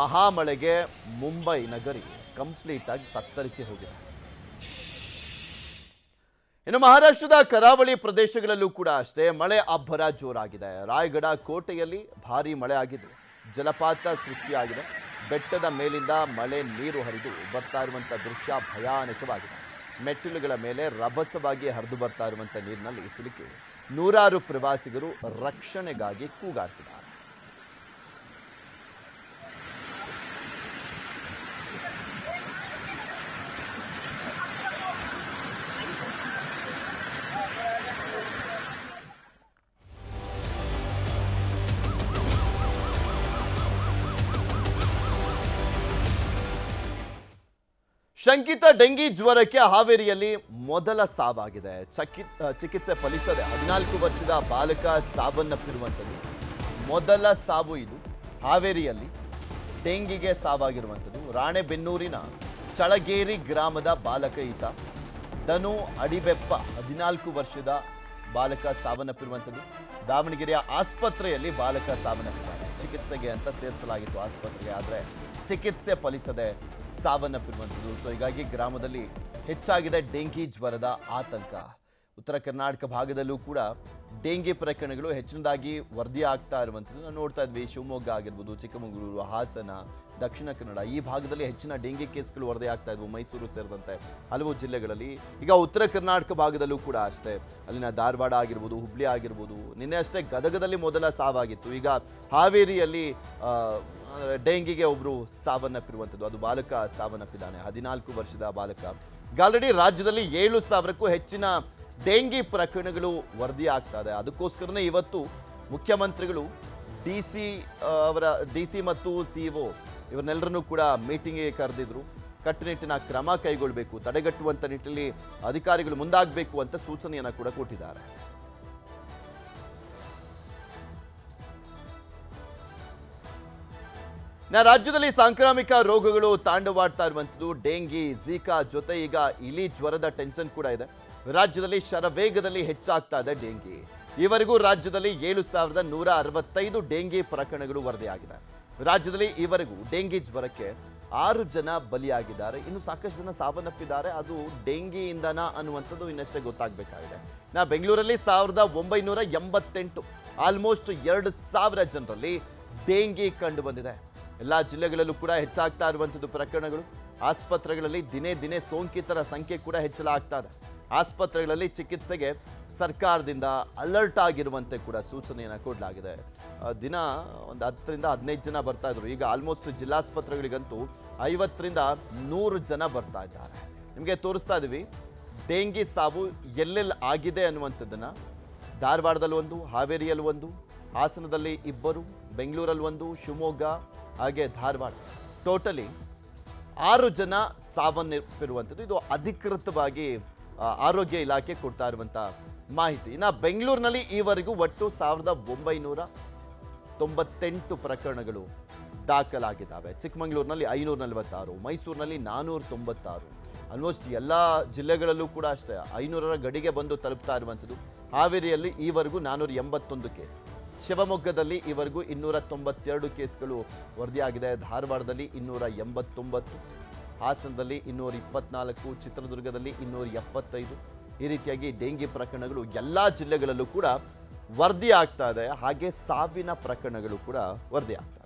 ಮಹಾಮಳೆಗೆ ಮುಂಬೈ ನಗರಿ ಕಂಪ್ಲೀಟ್ ಆಗಿ ತತ್ತರಿಸಿ ಹೋಗಿದೆ. ಇನ್ನು ಮಹಾರಾಷ್ಟ್ರದ ಕರಾವಳಿ ಪ್ರದೇಶಗಳಲ್ಲೂ ಕೂಡ ಅಷ್ಟೇ ಮಳೆ ಅಬ್ಬರ ಜೋರಾಗಿದೆ. ರಾಯಗಢ ಕೋಟೆಯಲ್ಲಿ ಭಾರೀ ಮಳೆ ಆಗಿದೆ. ಜಲಪಾತ ಸೃಷ್ಟಿಯಾಗಿದೆ. ಬೆಟ್ಟದ ಮೇಲಿಂದ ಮಳೆ ನೀರು ಹರಿದು ಬರ್ತಾ ಇರುವಂಥ ದೃಶ್ಯ ಭಯಾನಕವಾಗಿದೆ. ಮೆಟ್ಟಿಲುಗಳ ಮೇಲೆ ರಭಸವಾಗಿ ಹರಿದು ಬರ್ತಾ ಇರುವಂಥ ನೀರಿನಲ್ಲಿ ಸಿಲುಕಿ ನೂರಾರು ಪ್ರವಾಸಿಗರು ರಕ್ಷಣೆಗಾಗಿ ಕೂಗಾಡ್ತಿದ್ದಾರೆ. ಶಂಕಿತ ಡೆಂಗಿ ಜ್ವರಕ್ಕೆ ಹಾವೇರಿಯಲ್ಲಿ ಮೊದಲ ಸಾವಾಗಿದೆ. ಚಿಕಿತ್ಸೆ ಫಲಿಸದೆ 14 ವರ್ಷದ ಬಾಲಕ ಸಾವನ್ನಪ್ಪಿರುವಂಥದ್ದು ಮೊದಲ ಸಾವು. ಇದು ಹಾವೇರಿಯಲ್ಲಿ ಡೆಂಗಿಗೆ ಸಾವಾಗಿರುವಂಥದ್ದು. ರಾಣೆಬೆನ್ನೂರಿನ ಚಳಗೇರಿ ಗ್ರಾಮದ ಬಾಲಕ ಈತ ಧನು ಅಡಿಬೆಪ್ಪ 14 ವರ್ಷದ ಬಾಲಕ ಸಾವನ್ನಪ್ಪಿರುವಂಥದ್ದು. ದಾವಣಗೆರೆಯ ಆಸ್ಪತ್ರೆಯಲ್ಲಿ ಬಾಲಕ ಸಾವನ್ನಪ್ಪಿದ್ದಾರೆ. ಚಿಕಿತ್ಸೆಗೆ ಅಂತ ಸೇರಿಸಲಾಗಿತ್ತು ಆಸ್ಪತ್ರೆಗೆ, ಆದರೆ ಚಿಕಿತ್ಸೆ ಫಲಿಸದೆ ಸಾವನ್ನಪ್ಪಿರುವಂಥದ್ದು. ಸೊ ಹೀಗಾಗಿ ಗ್ರಾಮದಲ್ಲಿ ಹೆಚ್ಚಾಗಿದೆ ಡೆಂಗಿ ಜ್ವರದ ಆತಂಕ. ಉತ್ತರ ಕರ್ನಾಟಕ ಭಾಗದಲ್ಲೂ ಕೂಡ ಡೆಂಗಿ ಪ್ರಕರಣಗಳು ಹೆಚ್ಚಿನದಾಗಿ ವರದಿ ಆಗ್ತಾ ಇರುವಂಥದ್ದು ನಾವು ನೋಡ್ತಾ ಇದ್ವಿ. ಶಿವಮೊಗ್ಗ ಆಗಿರ್ಬೋದು, ಚಿಕ್ಕಮಗಳೂರು, ಹಾಸನ, ದಕ್ಷಿಣ ಕನ್ನಡ ಈ ಭಾಗದಲ್ಲಿ ಹೆಚ್ಚಿನ ಡೆಂಗಿ ಕೇಸ್ಗಳು ವರದಿ ಆಗ್ತಾ ಇದ್ವು. ಮೈಸೂರು ಸೇರಿದಂತೆ ಹಲವು ಜಿಲ್ಲೆಗಳಲ್ಲಿ. ಈಗ ಉತ್ತರ ಕರ್ನಾಟಕ ಭಾಗದಲ್ಲೂ ಕೂಡ ಅಷ್ಟೇ, ಅಲ್ಲಿನ ಧಾರವಾಡ ಆಗಿರ್ಬೋದು, ಹುಬ್ಳಿ ಆಗಿರ್ಬೋದು. ನಿನ್ನೆ ಅಷ್ಟೇ ಗದಗದಲ್ಲಿ ಮೊದಲ ಸಾವಾಗಿತ್ತು. ಈಗ ಹಾವೇರಿಯಲ್ಲಿ ಡೆಂಗಿಗೆ ಒಬ್ಬರು ಸಾವನ್ನಪ್ಪಿರುವಂಥದ್ದು. ಅದು ಬಾಲಕ ಸಾವನ್ನಪ್ಪಿದ್ದಾನೆ, 14 ವರ್ಷದ ಬಾಲಕ. ಆಲ್ರೆಡಿ ರಾಜ್ಯದಲ್ಲಿ 7,000ಕ್ಕೂ ಹೆಚ್ಚಿನ ಡೆಂಗಿ ಪ್ರಕರಣಗಳು ವರದಿ ಆಗ್ತಾ ಇದೆ. ಅದಕ್ಕೋಸ್ಕರನೇ ಇವತ್ತು ಮುಖ್ಯಮಂತ್ರಿಗಳು ಡಿಸಿ ಮತ್ತು ಸಿಇಒ ಇವರನ್ನೆಲ್ಲರನ್ನೂ ಕೂಡ ಮೀಟಿಂಗ್ಗೆ ಕರೆದಿದ್ರು. ಕಟ್ಟುನಿಟ್ಟಿನ ಕ್ರಮ ಕೈಗೊಳ್ಳಬೇಕು, ತಡೆಗಟ್ಟುವಂಥ ನಿಟ್ಟಿನಲ್ಲಿ ಅಧಿಕಾರಿಗಳು ಮುಂದಾಗಬೇಕು ಅಂತ ಸೂಚನೆಯನ್ನು ಕೂಡ ಕೊಟ್ಟಿದ್ದಾರೆ. ರಾಜ್ಯದಲ್ಲಿ ಸಾಂಕ್ರಾಮಿಕ ರೋಗಗಳು ತಾಂಡವಾಡ್ತಾ ಇರುವಂಥದ್ದು ಡೆಂಗಿ, ಝಿಕಾ ಜೊತೆ ಈಗ ಇಲಿ ಜ್ವರದ ಟೆನ್ಷನ್ ಕೂಡ ಇದೆ. ರಾಜ್ಯದಲ್ಲಿ ಶರವೇಗದಲ್ಲಿ ಹೆಚ್ಚಾಗ್ತಾ ಇದೆ ಡೆಂಗಿ. ಈವರೆಗೂ ರಾಜ್ಯದಲ್ಲಿ 7,165 ಡೆಂಗಿ ಪ್ರಕರಣಗಳು ವರದಿಯಾಗಿದೆ. ರಾಜ್ಯದಲ್ಲಿ ಈವರೆಗೂ ಡೆಂಗಿ ಜ್ವರಕ್ಕೆ 6 ಜನ ಬಲಿಯಾಗಿದ್ದಾರೆ. ಇನ್ನು ಸಾಕಷ್ಟು ಜನ ಸಾವನ್ನಪ್ಪಿದ್ದಾರೆ. ಅದು ಡೆಂಗಿಯಿಂದನ ಅನ್ನುವಂಥದ್ದು ಇನ್ನಷ್ಟೇ ಗೊತ್ತಾಗಬೇಕಾಗಿದೆ. ಬೆಂಗಳೂರಲ್ಲಿ 1988 ಆಲ್ಮೋಸ್ಟ್ 2,000 ಜನರಲ್ಲಿ ಡೆಂಗಿ ಕಂಡು ಬಂದಿದೆ. ಎಲ್ಲ ಜಿಲ್ಲೆಗಳಲ್ಲೂ ಕೂಡ ಹೆಚ್ಚಾಗ್ತಾ ಇರುವಂಥದ್ದು ಪ್ರಕರಣಗಳು. ಆಸ್ಪತ್ರೆಗಳಲ್ಲಿ ದಿನೇ ದಿನೇ ಸೋಂಕಿತರ ಸಂಖ್ಯೆ ಕೂಡ ಹೆಚ್ಚಳಾಗ್ತಾ ಇದೆ. ಆಸ್ಪತ್ರೆಗಳಲ್ಲಿ ಚಿಕಿತ್ಸೆಗೆ ಸರ್ಕಾರದಿಂದ ಅಲರ್ಟ್ ಆಗಿರುವಂತೆ ಕೂಡ ಸೂಚನೆಯನ್ನು ಕೊಡಲಾಗಿದೆ. ದಿನ ಒಂದು 10 ರಿಂದ 15 ಜನ ಬರ್ತಾ ಇದ್ರು. ಈಗ ಆಲ್ಮೋಸ್ಟ್ ಜಿಲ್ಲಾಸ್ಪತ್ರೆಗಳಿಗಂತೂ 50 ರಿಂದ 100 ಜನ ಬರ್ತಾ ಇದ್ದಾರೆ. ನಿಮಗೆ ತೋರಿಸ್ತಾ ಇದ್ದೀವಿ ಡೆಂಗಿ ಸಾವು ಎಲ್ಲೆಲ್ಲಿ ಆಗಿದೆ ಅನ್ನುವಂಥದ್ದನ್ನು. ಧಾರವಾಡದಲ್ಲಿ 1, ಹಾವೇರಿಯಲ್ಲಿ 1, ಹಾಸನದಲ್ಲಿ 2, ಬೆಂಗಳೂರಲ್ಲಿ 1, ಶಿವಮೊಗ್ಗ ಹಾಗೆ ಧಾರವಾಡ. ಟೋಟಲಿ 6 ಜನ ಸಾವನ್ನಪ್ಪಿರುವಂಥದ್ದು. ಇದು ಅಧಿಕೃತವಾಗಿ ಆರೋಗ್ಯ ಇಲಾಖೆ ಕೊಡ್ತಾ ಇರುವಂಥ ಮಾಹಿತಿ. ಇನ್ನು ಬೆಂಗಳೂರಿನಲ್ಲಿ ಈವರೆಗೂ ಒಟ್ಟು 1998 ಪ್ರಕರಣಗಳು ದಾಖಲಾಗಿದ್ದಾವೆ. ಚಿಕ್ಕಮಗಳೂರಿನಲ್ಲಿ 546, ಮೈಸೂರಿನಲ್ಲಿ 496. ಆಲ್ಮೋಸ್ಟ್ ಎಲ್ಲ ಜಿಲ್ಲೆಗಳಲ್ಲೂ ಕೂಡ ಅಷ್ಟೇ 500ರ ಗಡಿಗೆ ಬಂದು ತಲುಪ್ತಾ ಇರುವಂಥದ್ದು. ಹಾವೇರಿಯಲ್ಲಿ ಈವರೆಗೂ 481 ಕೇಸ್, ಶಿವಮೊಗ್ಗದಲ್ಲಿ ಈವರೆಗೂ 292 ಕೇಸ್ಗಳು ವರದಿಯಾಗಿದೆ. ಧಾರವಾಡದಲ್ಲಿ 289, ಹಾಸನದಲ್ಲಿ 224, ಚಿತ್ರದುರ್ಗದಲ್ಲಿ 275. ಈ ರೀತಿಯಾಗಿ ಡೆಂಗಿ ಪ್ರಕರಣಗಳು ಎಲ್ಲ ಜಿಲ್ಲೆಗಳಲ್ಲೂ ಕೂಡ ವರದಿ ಆಗ್ತಾ ಇದೆ. ಹಾಗೆ ಸಾವಿನ ಪ್ರಕರಣಗಳು ಕೂಡ ವರದಿ ಆಗ್ತಾ ಇದೆ.